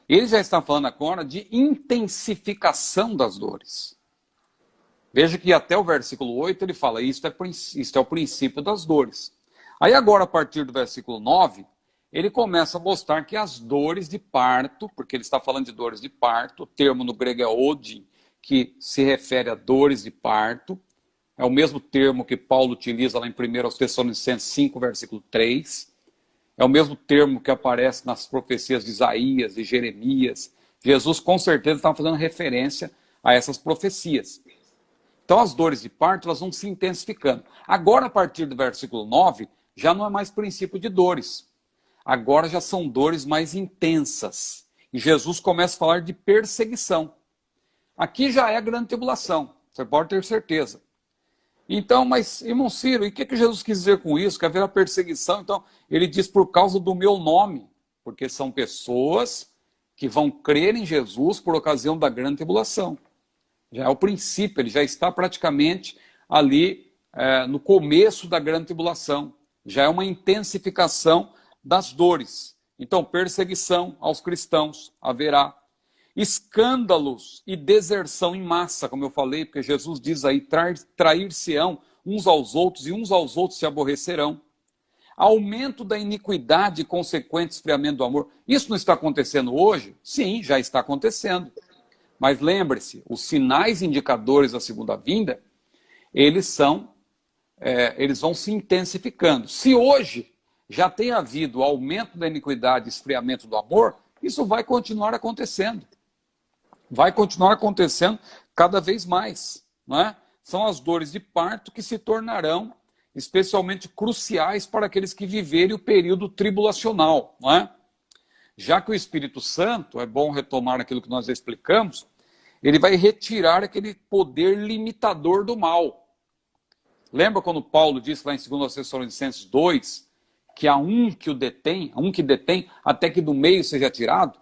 Ele já está falando agora de intensificação das dores. Veja que até o versículo 8 ele fala, isto é o princípio das dores. Aí agora, a partir do versículo 9, ele começa a mostrar que as dores de parto, porque ele está falando de dores de parto, o termo no grego é odin, que se refere a dores de parto, é o mesmo termo que Paulo utiliza lá em 1 Tessalonicenses 5, versículo 3, é o mesmo termo que aparece nas profecias de Isaías e Jeremias. Jesus com certeza estava fazendo referência a essas profecias. Então as dores de parto elas vão se intensificando. Agora, a partir do versículo 9, já não é mais princípio de dores. Agora já são dores mais intensas. E Jesus começa a falar de perseguição. Aqui já é a grande tribulação, você pode ter certeza. Então, mas, irmão Ciro, e o que Jesus quis dizer com isso? Que haverá perseguição? Então, ele diz por causa do meu nome, porque são pessoas que vão crer em Jesus por ocasião da grande tribulação. Já é o princípio, ele já está praticamente ali no começo da grande tribulação. Já é uma intensificação das dores. Então, perseguição aos cristãos haverá. Escândalos e deserção em massa, como eu falei, porque Jesus diz aí, trair-se-ão uns aos outros e uns aos outros se aborrecerão. Aumento da iniquidade e consequente esfriamento do amor. Isso não está acontecendo hoje? Sim, já está acontecendo. Mas lembre-se, os sinais indicadores da segunda vinda, eles vão se intensificando. Se hoje já tem havido aumento da iniquidade e esfriamento do amor, isso vai continuar acontecendo. Vai continuar acontecendo cada vez mais. Não é? São as dores de parto que se tornarão especialmente cruciais para aqueles que viverem o período tribulacional. Não é? Já que o Espírito Santo, é bom retomar aquilo que nós explicamos, ele vai retirar aquele poder limitador do mal. Lembra quando Paulo disse lá em 2 Tessalonicenses 2, que há um que o detém, há um que detém até que do meio seja tirado?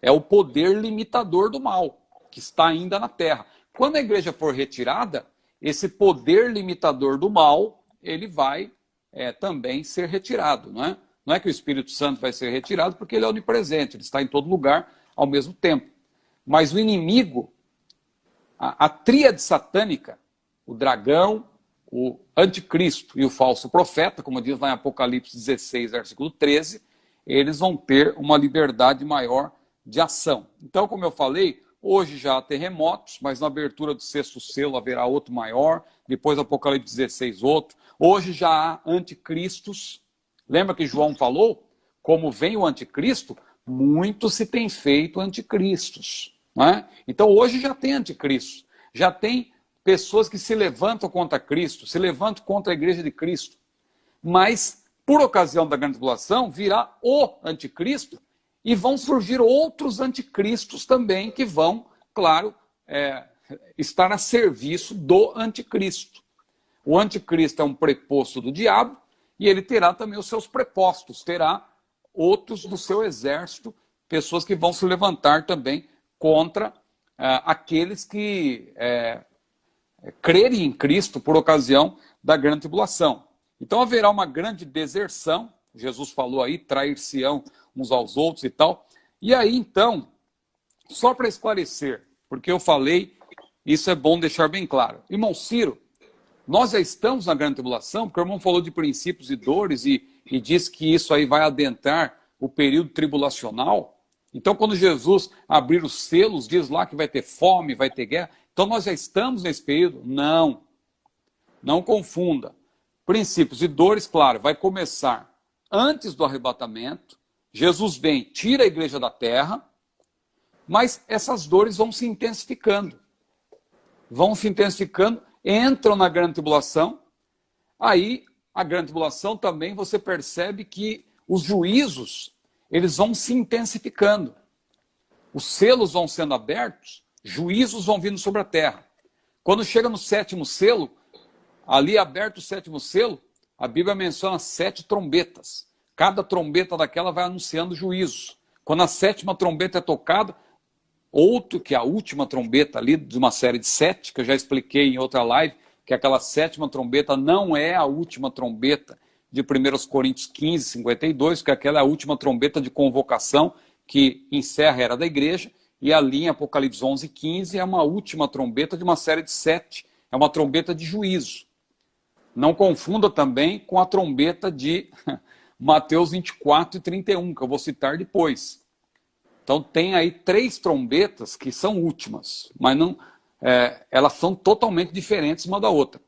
É o poder limitador do mal, que está ainda na terra. Quando a igreja for retirada, esse poder limitador do mal, ele vai também ser retirado, não é? Não é que o Espírito Santo vai ser retirado, porque ele é onipresente, ele está em todo lugar ao mesmo tempo. Mas o inimigo, a tríade satânica, o dragão, o anticristo e o falso profeta, como diz lá em Apocalipse 16, versículo 13, eles vão ter uma liberdade maior de ação. Então, como eu falei, hoje já há terremotos, mas na abertura do sexto selo haverá outro maior, depois Apocalipse 16 outro. Hoje já há anticristos. Lembra que João falou? Como vem o anticristo, muito se tem feito anticristos. Não é? Então hoje já tem anticristo, já tem pessoas que se levantam contra Cristo, se levantam contra a igreja de Cristo. Mas, por ocasião da grande tribulação, virá o anticristo e vão surgir outros anticristos também que vão, claro, estar a serviço do anticristo. O anticristo é um preposto do diabo e ele terá também os seus prepostos, terá outros do seu exército, pessoas que vão se levantar também contra aqueles que crerem em Cristo por ocasião da grande tribulação. Então haverá uma grande deserção, Jesus falou aí, trair-se-ão uns aos outros e tal. E aí então, só para esclarecer, porque eu falei, isso é bom deixar bem claro. Irmão Ciro, nós já estamos na grande tribulação, porque o irmão falou de princípios e dores e disse que isso aí vai adentrar o período tribulacional. Então, quando Jesus abrir os selos, diz lá que vai ter fome, vai ter guerra. Então, nós já estamos nesse período? Não. Não confunda. Princípios e dores, claro, vai começar antes do arrebatamento. Jesus vem, tira a igreja da terra, mas essas dores vão se intensificando. Vão se intensificando, entram na grande tribulação. Aí, a grande tribulação também, você percebe que os juízos, eles vão se intensificando. Os selos vão sendo abertos, juízos vão vindo sobre a terra. Quando chega no sétimo selo, ali aberto o sétimo selo, a Bíblia menciona 7 trombetas. Cada trombeta daquela vai anunciando juízos. Quando a sétima trombeta é tocada, outro que é a última trombeta ali, de uma série de 7, que eu já expliquei em outra live, que aquela sétima trombeta não é a última trombeta de 1 Coríntios 15, 52, que aquela é a última trombeta de convocação que encerra a era da igreja, e ali em Apocalipse 11, 15 é uma última trombeta de uma série de 7, é uma trombeta de juízo. Não confunda também com a trombeta de Mateus 24 e 31, que eu vou citar depois. Então tem aí 3 trombetas que são últimas, mas não, elas são totalmente diferentes uma da outra.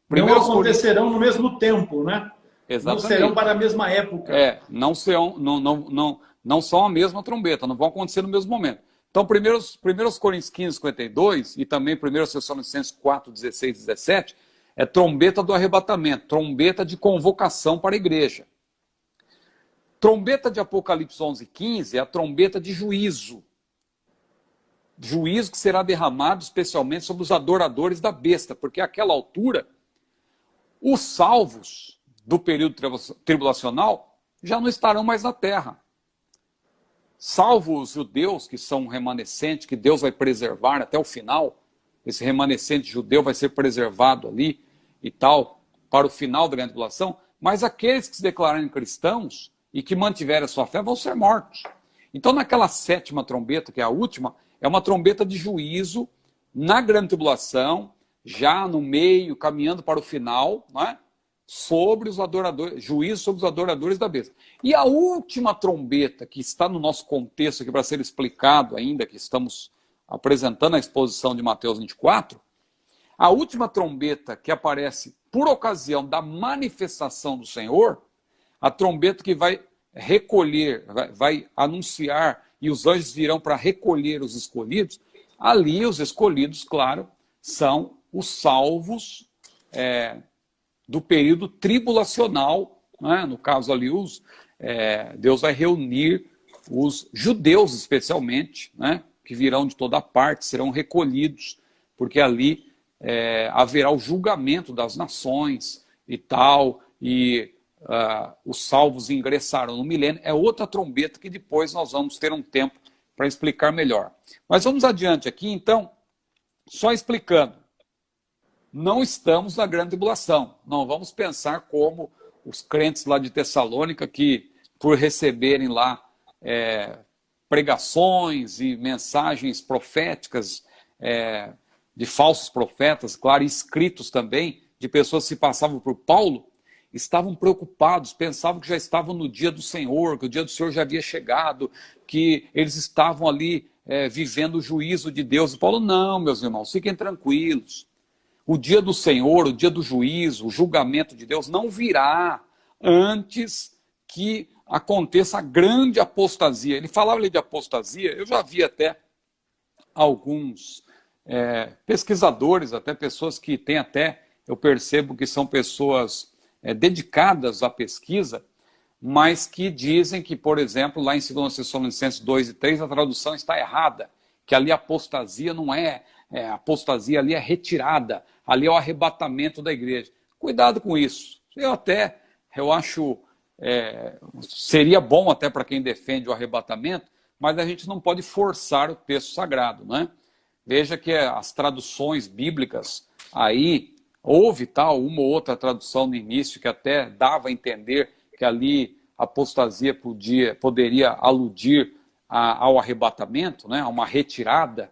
Não acontecerão no mesmo tempo, né? Exatamente. Não serão para a mesma época. Não são a mesma trombeta, não vão acontecer no mesmo momento. Então, 1 Coríntios 15, 52 e também 1 Tessalonicenses 4, 16 e 17 é trombeta do arrebatamento, trombeta de convocação para a igreja. Trombeta de Apocalipse 11, 15 é a trombeta de juízo. Juízo que será derramado especialmente sobre os adoradores da besta, porque àquela altura, os salvos do período tribulacional já não estarão mais na terra. Salvo os judeus, que são remanescentes, que Deus vai preservar até o final, esse remanescente judeu vai ser preservado ali e tal, para o final da grande tribulação, mas aqueles que se declararem cristãos e que mantiverem a sua fé vão ser mortos. Então, naquela sétima trombeta, que é a última, é uma trombeta de juízo na grande tribulação, já no meio, caminhando para o final, não é? Sobre os adoradores, juízo sobre os adoradores da besta. E a última trombeta, que está no nosso contexto aqui para ser explicado ainda, que estamos apresentando a exposição de Mateus 24, a última trombeta que aparece por ocasião da manifestação do Senhor, a trombeta que vai recolher, vai anunciar, e os anjos virão para recolher os escolhidos, ali os escolhidos, claro, são os salvos do período tribulacional, né? No caso ali, Deus vai reunir os judeus especialmente, né, que virão de toda parte, serão recolhidos, porque ali haverá o julgamento das nações e tal, e os salvos ingressarão no milênio. É outra trombeta que depois nós vamos ter um tempo para explicar melhor. Mas vamos adiante aqui, então, só explicando. Não estamos na grande tribulação. Não vamos pensar como os crentes lá de Tessalônica, que por receberem lá pregações e mensagens proféticas de falsos profetas, claro, escritos também, de pessoas que se passavam por Paulo, estavam preocupados, pensavam que já estavam no dia do Senhor, que o dia do Senhor já havia chegado, que eles estavam ali vivendo o juízo de Deus. E Paulo, não, meus irmãos, fiquem tranquilos. O dia do Senhor, o dia do juízo, o julgamento de Deus não virá antes que aconteça a grande apostasia. Ele falava ali de apostasia, eu já vi até alguns pesquisadores, até pessoas que têm eu percebo que são pessoas dedicadas à pesquisa, mas que dizem que, por exemplo, lá em 2 Tessalonicenses 2 e 3, a tradução está errada, que ali a apostasia não a apostasia ali é retirada, ali é o arrebatamento da igreja. Cuidado com isso. Eu acho, seria bom até para quem defende o arrebatamento, mas a gente não pode forçar o texto sagrado, né? Veja que as traduções bíblicas aí, houve uma ou outra tradução no início que até dava a entender que ali a apostasia poderia aludir ao arrebatamento, né, a uma retirada,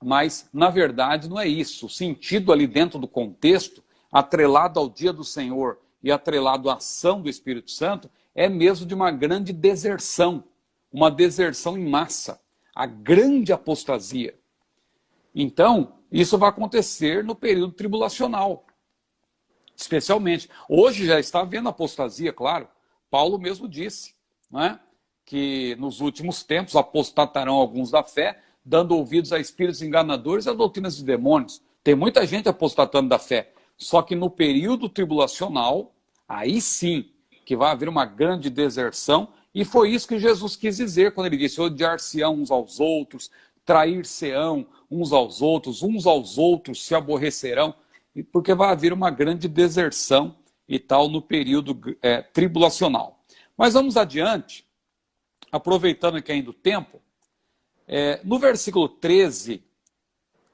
mas na verdade não é isso. O sentido ali dentro do contexto, atrelado ao dia do Senhor e atrelado à ação do Espírito Santo, é mesmo de uma grande deserção, uma deserção em massa, a grande apostasia. Então, isso vai acontecer no período tribulacional, especialmente. Hoje já está havendo apostasia, claro. Paulo mesmo disse, né, que nos últimos tempos apostatarão alguns da fé, dando ouvidos a espíritos enganadores e a doutrinas de demônios. Tem muita gente apostatando da fé. Só que no período tribulacional, aí sim, que vai haver uma grande deserção, e foi isso que Jesus quis dizer quando ele disse: odiar-se-ão uns aos outros, trair-se-ão uns aos outros se aborrecerão, porque vai haver uma grande deserção e tal no período tribulacional. Mas vamos adiante, aproveitando aqui ainda o tempo, no versículo 13,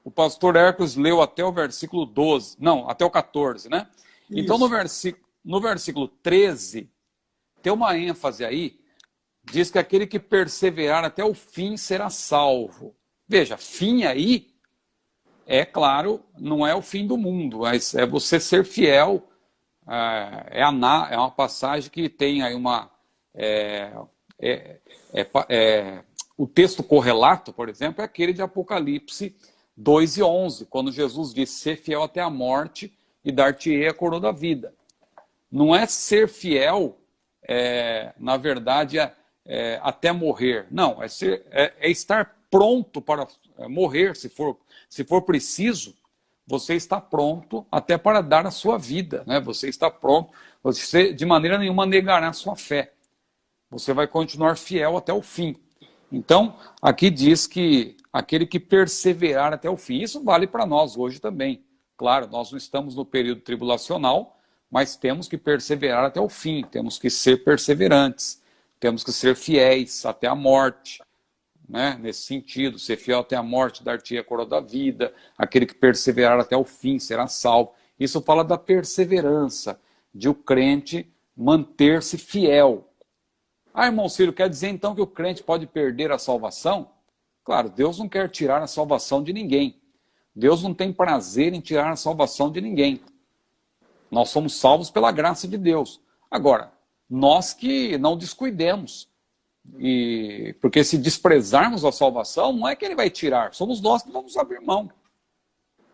o pastor Hércules leu até o versículo 12, não, até o 14, né? Isso. Então no versículo 13, tem uma ênfase aí, diz que aquele que perseverar até o fim será salvo. Veja, fim aí, claro, não é o fim do mundo, mas é você ser fiel. É uma passagem que tem aí o texto correlato, por exemplo, é aquele de Apocalipse 2 e 11, quando Jesus diz: ser fiel até a morte e dar-te-ei a coroa da vida. Não é ser fiel, na verdade, até morrer. Não, é estar pronto para morrer, se for preciso. Você está pronto até para dar a sua vida, né? Você está pronto, você de maneira nenhuma negará a sua fé. Você vai continuar fiel até o fim. Então, aqui diz que aquele que perseverar até o fim, isso vale para nós hoje também. Claro, nós não estamos no período tribulacional, mas temos que perseverar até o fim, temos que ser perseverantes, temos que ser fiéis até a morte. Né? Nesse sentido, ser fiel até a morte, dar-te a coroa da vida, aquele que perseverar até o fim será salvo. Isso fala da perseverança, de o crente manter-se fiel. Irmão Ciro, quer dizer então que o crente pode perder a salvação? Claro, Deus não quer tirar a salvação de ninguém. Deus não tem prazer em tirar a salvação de ninguém. Nós somos salvos pela graça de Deus. Agora, nós que não descuidemos. Porque se desprezarmos a salvação, não é que ele vai tirar, somos nós que vamos abrir mão.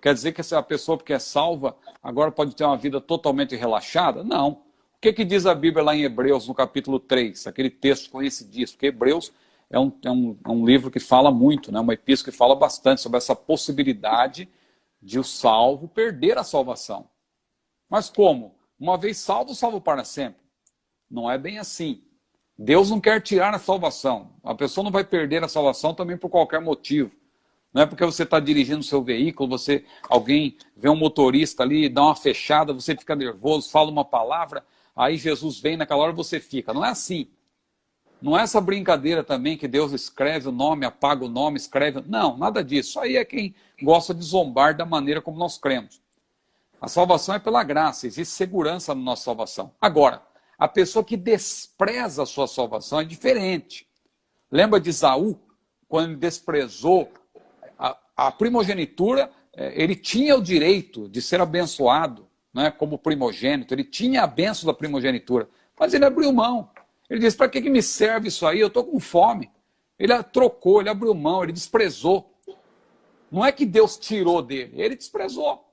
Quer dizer que a pessoa que é salva agora pode ter uma vida totalmente relaxada? Não. O que diz a Bíblia lá em Hebreus, no capítulo 3? Aquele texto conhecidíssimo, porque Hebreus é um livro que fala muito, né? Uma epístola que fala bastante sobre essa possibilidade de o salvo perder a salvação. Mas como? Uma vez salvo, salvo para sempre. Não é bem assim. Deus não quer tirar a salvação. A pessoa não vai perder a salvação também por qualquer motivo. Não é porque você está dirigindo o seu veículo, alguém vê um motorista ali, dá uma fechada, você fica nervoso, fala uma palavra, aí Jesus vem naquela hora você fica. Não é assim. Não é essa brincadeira também que Deus escreve o nome, apaga o nome, escreve... Não, nada disso. Isso aí é quem gosta de zombar da maneira como nós cremos. A salvação é pela graça, existe segurança na nossa salvação. Agora, a pessoa que despreza a sua salvação é diferente. Lembra de Esaú? Quando ele desprezou a primogenitura, ele tinha o direito de ser abençoado, né, como primogênito, ele tinha a bênção da primogenitura, mas ele abriu mão. Ele disse, para que me serve isso aí? Eu estou com fome. Ele trocou, ele abriu mão, ele desprezou. Não é que Deus tirou dele, ele desprezou.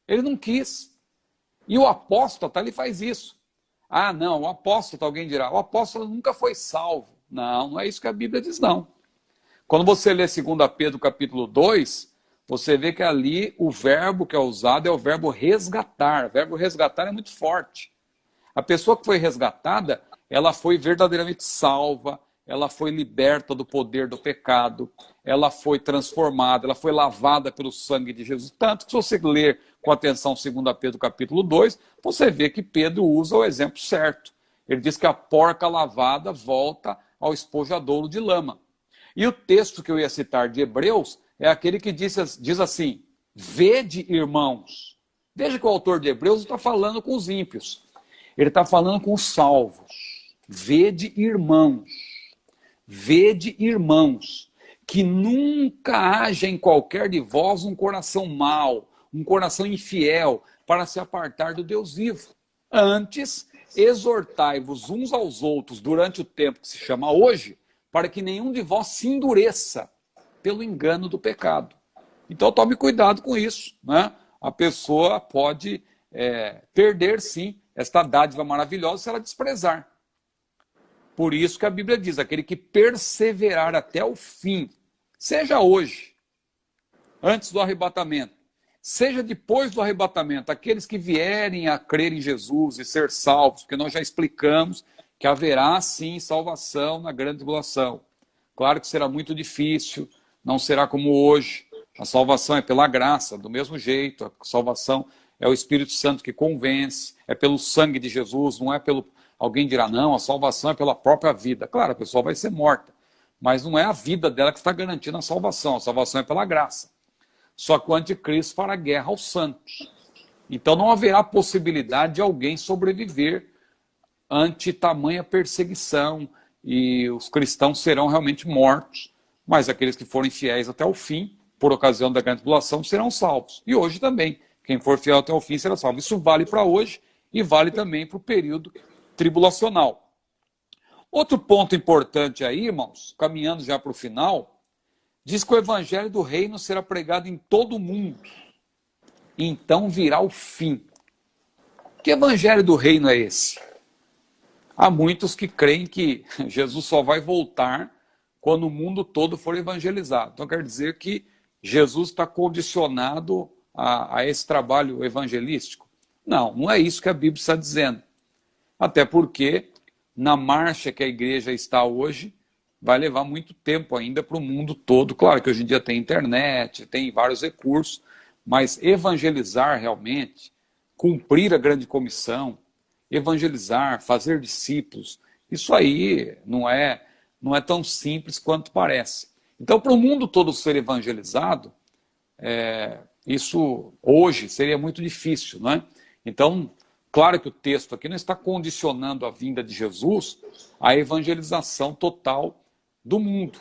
Ele não quis. E o apóstolo, ele faz isso. Ah, não, o apóstolo, alguém dirá, o apóstolo nunca foi salvo. Não, não é isso que a Bíblia diz, não. Quando você lê 2 Pedro capítulo 2, você vê que ali o verbo que é usado é o verbo resgatar. O verbo resgatar é muito forte. A pessoa que foi resgatada, ela foi verdadeiramente salva, ela foi liberta do poder do pecado, ela foi transformada, ela foi lavada pelo sangue de Jesus. Tanto que se você ler com atenção 2 Pedro capítulo 2, você vê que Pedro usa o exemplo certo. Ele diz que a porca lavada volta ao espojadouro de lama. E o texto que eu ia citar de Hebreus é aquele que diz assim, vede, irmãos. Veja que o autor de Hebreus está falando com os ímpios. Ele está falando com os salvos. Vede, irmãos, que nunca haja em qualquer de vós um coração mau, um coração infiel, para se apartar do Deus vivo. Antes, exortai-vos uns aos outros durante o tempo que se chama hoje, para que nenhum de vós se endureça pelo engano do pecado. Então tome cuidado com isso, né? A pessoa pode perder, sim, esta dádiva maravilhosa se ela desprezar. Por isso que a Bíblia diz, aquele que perseverar até o fim, seja hoje, antes do arrebatamento, seja depois do arrebatamento, aqueles que vierem a crer em Jesus e ser salvos, porque nós já explicamos que haverá sim salvação na grande tribulação. Claro que será muito difícil, não será como hoje. A salvação é pela graça, do mesmo jeito. A salvação é o Espírito Santo que convence, é pelo sangue de Jesus, não é pelo... Alguém dirá, não, a salvação é pela própria vida. Claro, a pessoa vai ser morta, mas não é a vida dela que está garantindo a salvação é pela graça. Só que o anticristo fará guerra aos santos. Então não haverá possibilidade de alguém sobreviver ante tamanha perseguição, e os cristãos serão realmente mortos, mas aqueles que forem fiéis até o fim, por ocasião da grande tribulação, serão salvos. E hoje também, quem for fiel até o fim será salvo. Isso vale para hoje e vale também para o período tribulacional. Outro ponto importante aí, irmãos, caminhando já para o final, diz que o evangelho do reino será pregado em todo o mundo. Então virá o fim. Que evangelho do reino é esse? Há muitos que creem que Jesus só vai voltar quando o mundo todo for evangelizado. Então quer dizer que Jesus está condicionado a esse trabalho evangelístico? Não, não é isso que a Bíblia está dizendo. Até porque, na marcha que a igreja está hoje, vai levar muito tempo ainda para o mundo todo. Claro que hoje em dia tem internet, tem vários recursos, mas evangelizar realmente, cumprir a grande comissão, evangelizar, fazer discípulos, isso aí não é tão simples quanto parece. Então, para o mundo todo ser evangelizado, isso hoje seria muito difícil, não é? Então, claro que o texto aqui não está condicionando a vinda de Jesus à evangelização total do mundo.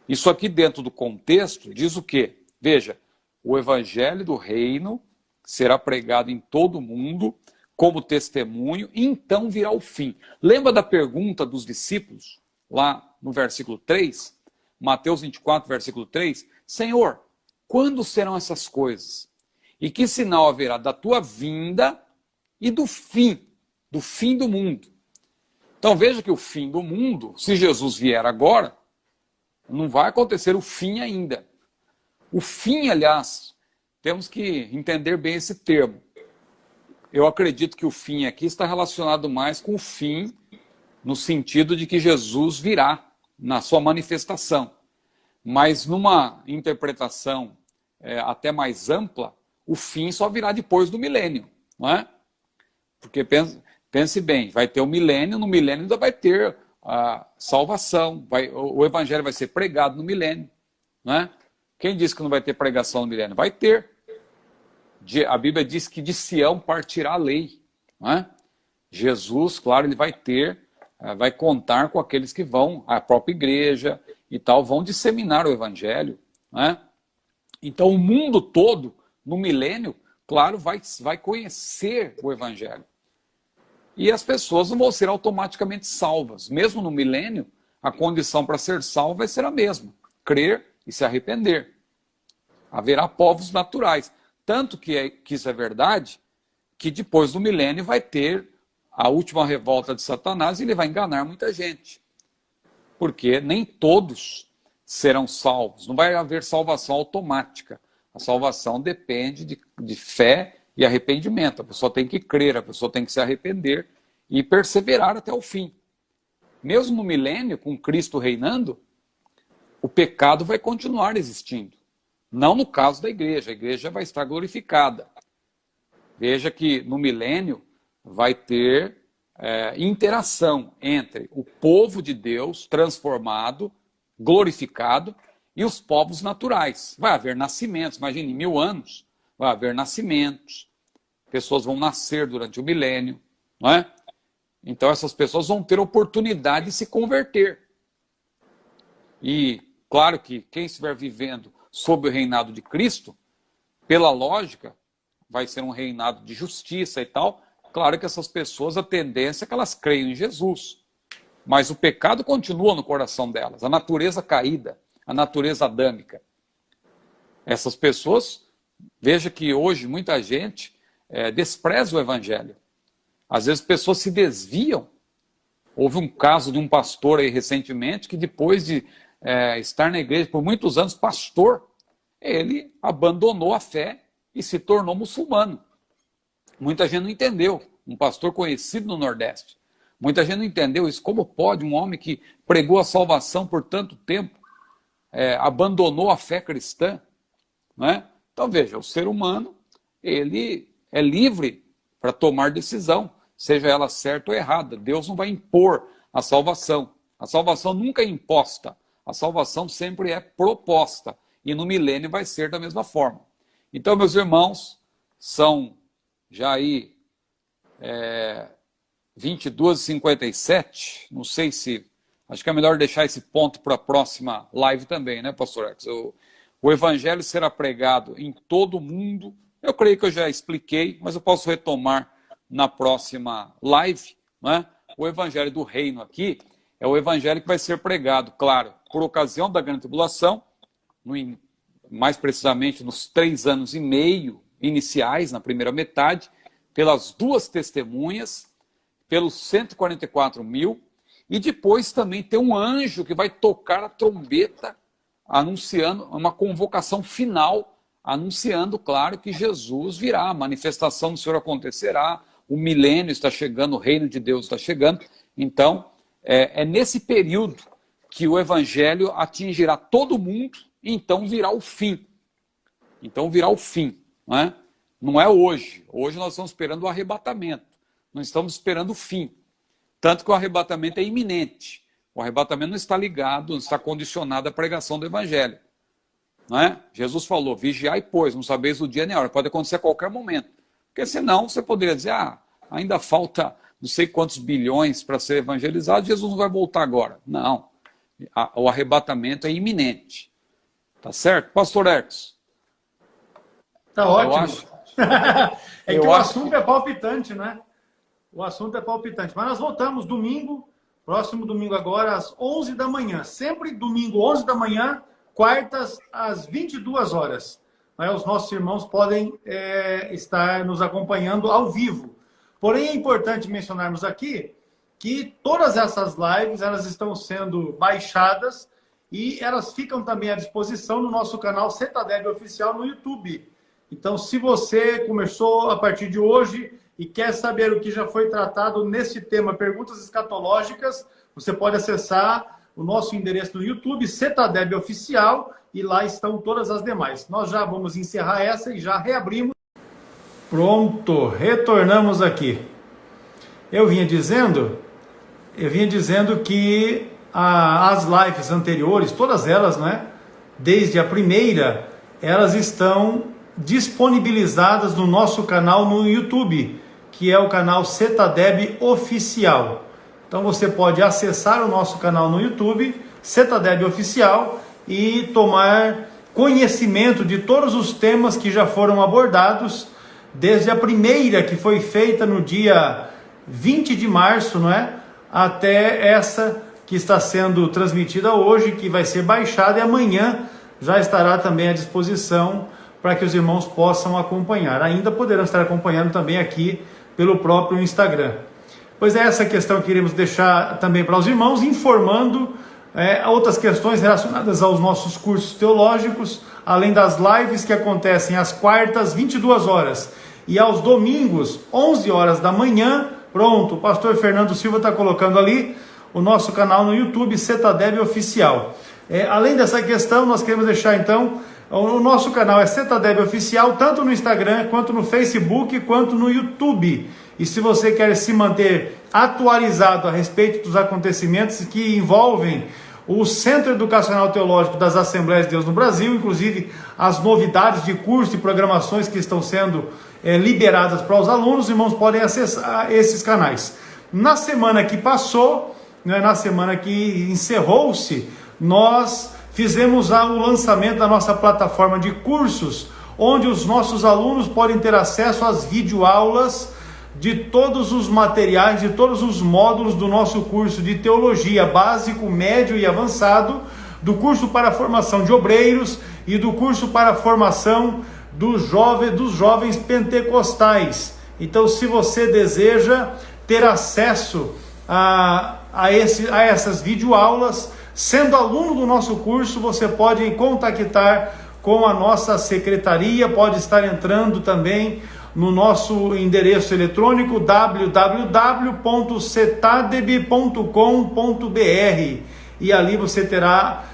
Isso aqui dentro do contexto diz o quê? Veja, o evangelho do reino será pregado em todo o mundo como testemunho, e então virá o fim. Lembra da pergunta dos discípulos, lá no versículo 3? Mateus 24, versículo 3? Senhor, quando serão essas coisas? E que sinal haverá da tua vinda e do fim do mundo? Então veja que o fim do mundo, se Jesus vier agora, não vai acontecer o fim ainda. O fim, aliás, temos que entender bem esse termo. Eu acredito que o fim aqui está relacionado mais com o fim no sentido de que Jesus virá na sua manifestação. Mas numa interpretação até mais ampla, o fim só virá depois do milênio, não é? Porque pense bem, vai ter o milênio, no milênio ainda vai ter a salvação, o evangelho vai ser pregado no milênio, não é? Quem disse que não vai ter pregação no milênio? Vai ter. A Bíblia diz que de Sião partirá a lei, não é? Jesus, claro, ele vai contar com aqueles que vão, a própria igreja e tal, vão disseminar o evangelho, não é? Então o mundo todo, no milênio, claro, vai conhecer o evangelho. E as pessoas não vão ser automaticamente salvas. Mesmo no milênio, a condição para ser salvo vai ser a mesma: crer e se arrepender. Haverá povos naturais. Tanto que isso é verdade, que depois do milênio vai ter a última revolta de Satanás e ele vai enganar muita gente. Porque nem todos serão salvos. Não vai haver salvação automática. A salvação depende de fé e arrependimento. A pessoa tem que crer, a pessoa tem que se arrepender e perseverar até o fim. Mesmo no milênio, com Cristo reinando, o pecado vai continuar existindo. Não no caso da igreja, a igreja vai estar glorificada. Veja que no milênio vai ter interação entre o povo de Deus transformado, glorificado, e os povos naturais. Vai haver nascimentos, imagine, em 1000 anos, vai haver nascimentos, pessoas vão nascer durante o milênio, não é? Então essas pessoas vão ter oportunidade de se converter. E claro que quem estiver vivendo sob o reinado de Cristo, pela lógica, vai ser um reinado de justiça e tal. Claro que essas pessoas, a tendência é que elas creiam em Jesus. Mas o pecado continua no coração delas, a natureza caída, a natureza adâmica. Essas pessoas, veja que hoje muita gente despreza o evangelho. Às vezes pessoas se desviam. Houve um caso de um pastor aí recentemente que depois de estar na igreja por muitos anos, pastor, ele abandonou a fé e se tornou muçulmano. Muita gente não entendeu. Um pastor conhecido no Nordeste. Muita gente não entendeu isso. Como pode um homem que pregou a salvação por tanto tempo abandonou a fé cristã? Não é? Então veja, o ser humano ele é livre para tomar decisão, seja ela certa ou errada. Deus não vai impor a salvação. A salvação nunca é imposta. A salvação sempre é proposta. E no milênio vai ser da mesma forma. Então, meus irmãos, são já aí 22h57. Não sei se... Acho que é melhor deixar esse ponto para a próxima live também, né, pastor X? O evangelho será pregado em todo o mundo. Eu creio que eu já expliquei, mas eu posso retomar na próxima live, né? O evangelho do reino aqui é o evangelho que vai ser pregado, claro, por ocasião da grande tribulação, mais precisamente nos 3 anos e meio iniciais, na primeira metade, pelas 2 testemunhas, pelos 144 mil, e depois também tem um anjo que vai tocar a trombeta, anunciando uma convocação final, anunciando, claro, que Jesus virá, a manifestação do Senhor acontecerá, o milênio está chegando, o reino de Deus está chegando. Então, é nesse período que o evangelho atingirá todo mundo, e então virá o fim. Então virá o fim, não é? Não é hoje. Hoje nós estamos esperando o arrebatamento. Não estamos esperando o fim. Tanto que o arrebatamento é iminente. O arrebatamento não está ligado, não está condicionado à pregação do evangelho. Não é? Jesus falou, vigiai, pois, não sabeis o dia nem a hora. Pode acontecer a qualquer momento. Porque senão você poderia dizer, ainda falta não sei quantos bilhões para ser evangelizado, Jesus não vai voltar agora. Não. O arrebatamento é iminente. Tá certo? Pastor Ercos. Tá ótimo. É que o assunto é palpitante, né? O assunto é palpitante. Mas nós voltamos domingo, próximo domingo agora, às 11 da manhã. Sempre domingo, 11 da manhã, quartas, às 22 horas. Os nossos irmãos podem estar nos acompanhando ao vivo. Porém, é importante mencionarmos aqui que todas essas lives elas estão sendo baixadas e elas ficam também à disposição no nosso canal Cetadeb Oficial no YouTube. Então, se você começou a partir de hoje e quer saber o que já foi tratado neste tema, perguntas escatológicas, você pode acessar o nosso endereço no YouTube, Cetadeb Oficial, e lá estão todas as demais. Nós já vamos encerrar essa e já reabrimos. Pronto, retornamos aqui. Eu vinha dizendo que as lives anteriores, todas elas, né, desde a primeira, elas estão disponibilizadas no nosso canal no YouTube, que é o canal Cetadeb Oficial. Então você pode acessar o nosso canal no YouTube, Cetadeb Oficial, e tomar conhecimento de todos os temas que já foram abordados, desde a primeira, que foi feita no dia 20 de março, não é? Até essa que está sendo transmitida hoje, que vai ser baixada, e amanhã já estará também à disposição para que os irmãos possam acompanhar. Ainda poderão estar acompanhando também aqui pelo próprio Instagram. Pois é essa questão que queremos deixar também para os irmãos, informando outras questões relacionadas aos nossos cursos teológicos, além das lives que acontecem às quartas, 22 horas, e aos domingos, 11 horas da manhã. Pronto, o pastor Fernando Silva está colocando ali o nosso canal no YouTube, Cetadeb Oficial. Além dessa questão, nós queremos deixar então, o nosso canal é Cetadeb Oficial, tanto no Instagram, quanto no Facebook, quanto no YouTube. E se você quer se manter atualizado a respeito dos acontecimentos que envolvem o Centro Educacional Teológico das Assembleias de Deus no Brasil, inclusive as novidades de curso e programações que estão sendo liberadas para os alunos, os irmãos podem acessar esses canais. Na semana que passou, na semana que encerrou-se, nós fizemos o lançamento da nossa plataforma de cursos, onde os nossos alunos podem ter acesso às videoaulas de todos os materiais, de todos os módulos do nosso curso de teologia básico, médio e avançado, do curso para a formação de obreiros e do curso para a formação dos jovens pentecostais. Então, se você deseja ter acesso a essas videoaulas, sendo aluno do nosso curso, você pode contactar com a nossa secretaria, pode estar entrando também no nosso endereço eletrônico www.cetadeb.com.br, e ali você terá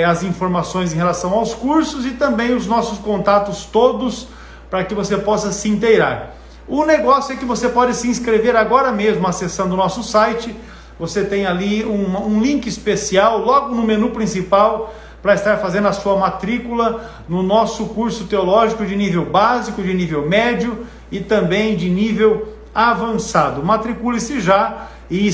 as informações em relação aos cursos e também os nossos contatos todos, para que você possa se inteirar. O negócio é que você pode se inscrever agora mesmo acessando o nosso site. Você tem ali um link especial logo no menu principal para estar fazendo a sua matrícula no nosso curso teológico de nível básico, de nível médio e também de nível avançado. Matricule-se já e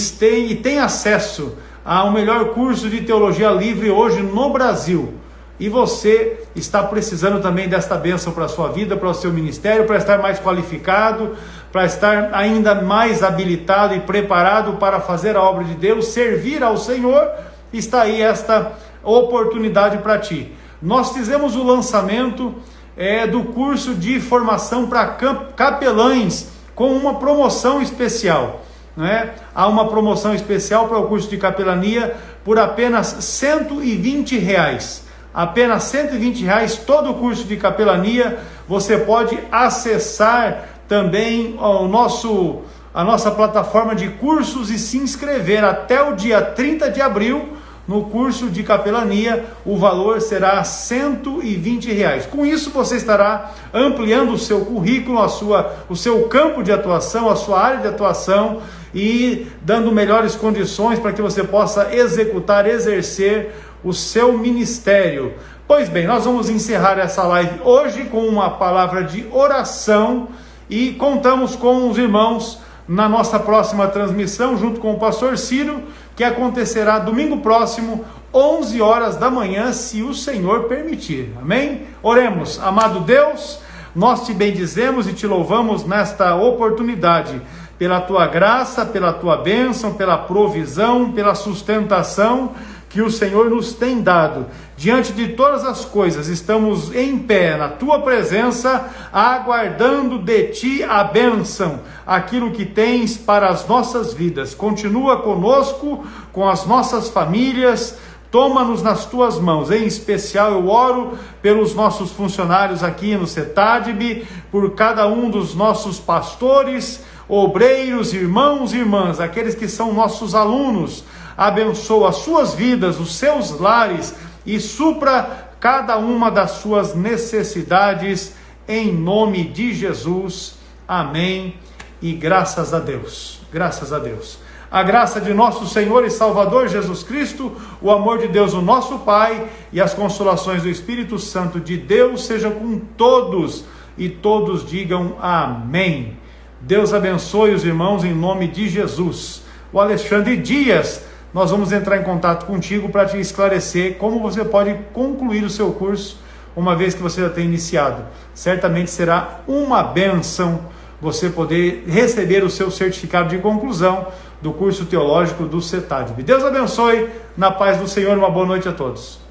tenha acesso ao melhor curso de teologia livre hoje no Brasil. E você está precisando também desta bênção para a sua vida, para o seu ministério, para estar mais qualificado, para estar ainda mais habilitado e preparado para fazer a obra de Deus, servir ao Senhor. Está aí esta oportunidade para ti. Nós fizemos o lançamento do curso de formação para capelães com uma promoção especial, né? Há uma promoção especial para o curso de capelania por apenas R$120. Apenas R$120 todo o curso de capelania. Você pode acessar também a nossa plataforma de cursos e se inscrever até o dia 30 de abril no curso de capelania. O valor será R$120. Com isso você estará ampliando o seu currículo, o seu campo de atuação, a sua área de atuação, e dando melhores condições para que você possa exercer o seu ministério. Pois bem, nós vamos encerrar essa live hoje com uma palavra de oração e contamos com os irmãos na nossa próxima transmissão, junto com o pastor Ciro, que acontecerá domingo próximo, 11 horas da manhã, se o Senhor permitir. Amém? Oremos. Amado Deus, nós te bendizemos e te louvamos nesta oportunidade, pela tua graça, pela tua bênção, pela provisão, pela sustentação que o Senhor nos tem dado. Diante de todas as coisas, estamos em pé na tua presença, aguardando de ti a bênção, aquilo que tens para as nossas vidas. Continua conosco, com as nossas famílias, toma-nos nas tuas mãos. Em especial eu oro pelos nossos funcionários aqui no Cetadeb, por cada um dos nossos pastores, obreiros, irmãos e irmãs, aqueles que são nossos alunos, abençoa as suas vidas, os seus lares e supra cada uma das suas necessidades, em nome de Jesus. Amém. E graças a Deus, graças a Deus. A graça de nosso Senhor e Salvador Jesus Cristo, o amor de Deus, o nosso Pai, e as consolações do Espírito Santo de Deus sejam com todos, e todos digam amém. Deus abençoe os irmãos em nome de Jesus. O Alexandre Dias, nós vamos entrar em contato contigo para te esclarecer como você pode concluir o seu curso, uma vez que você já tem iniciado. Certamente será uma bênção você poder receber o seu certificado de conclusão do curso teológico do CETADB. Deus abençoe, na paz do Senhor, uma boa noite a todos.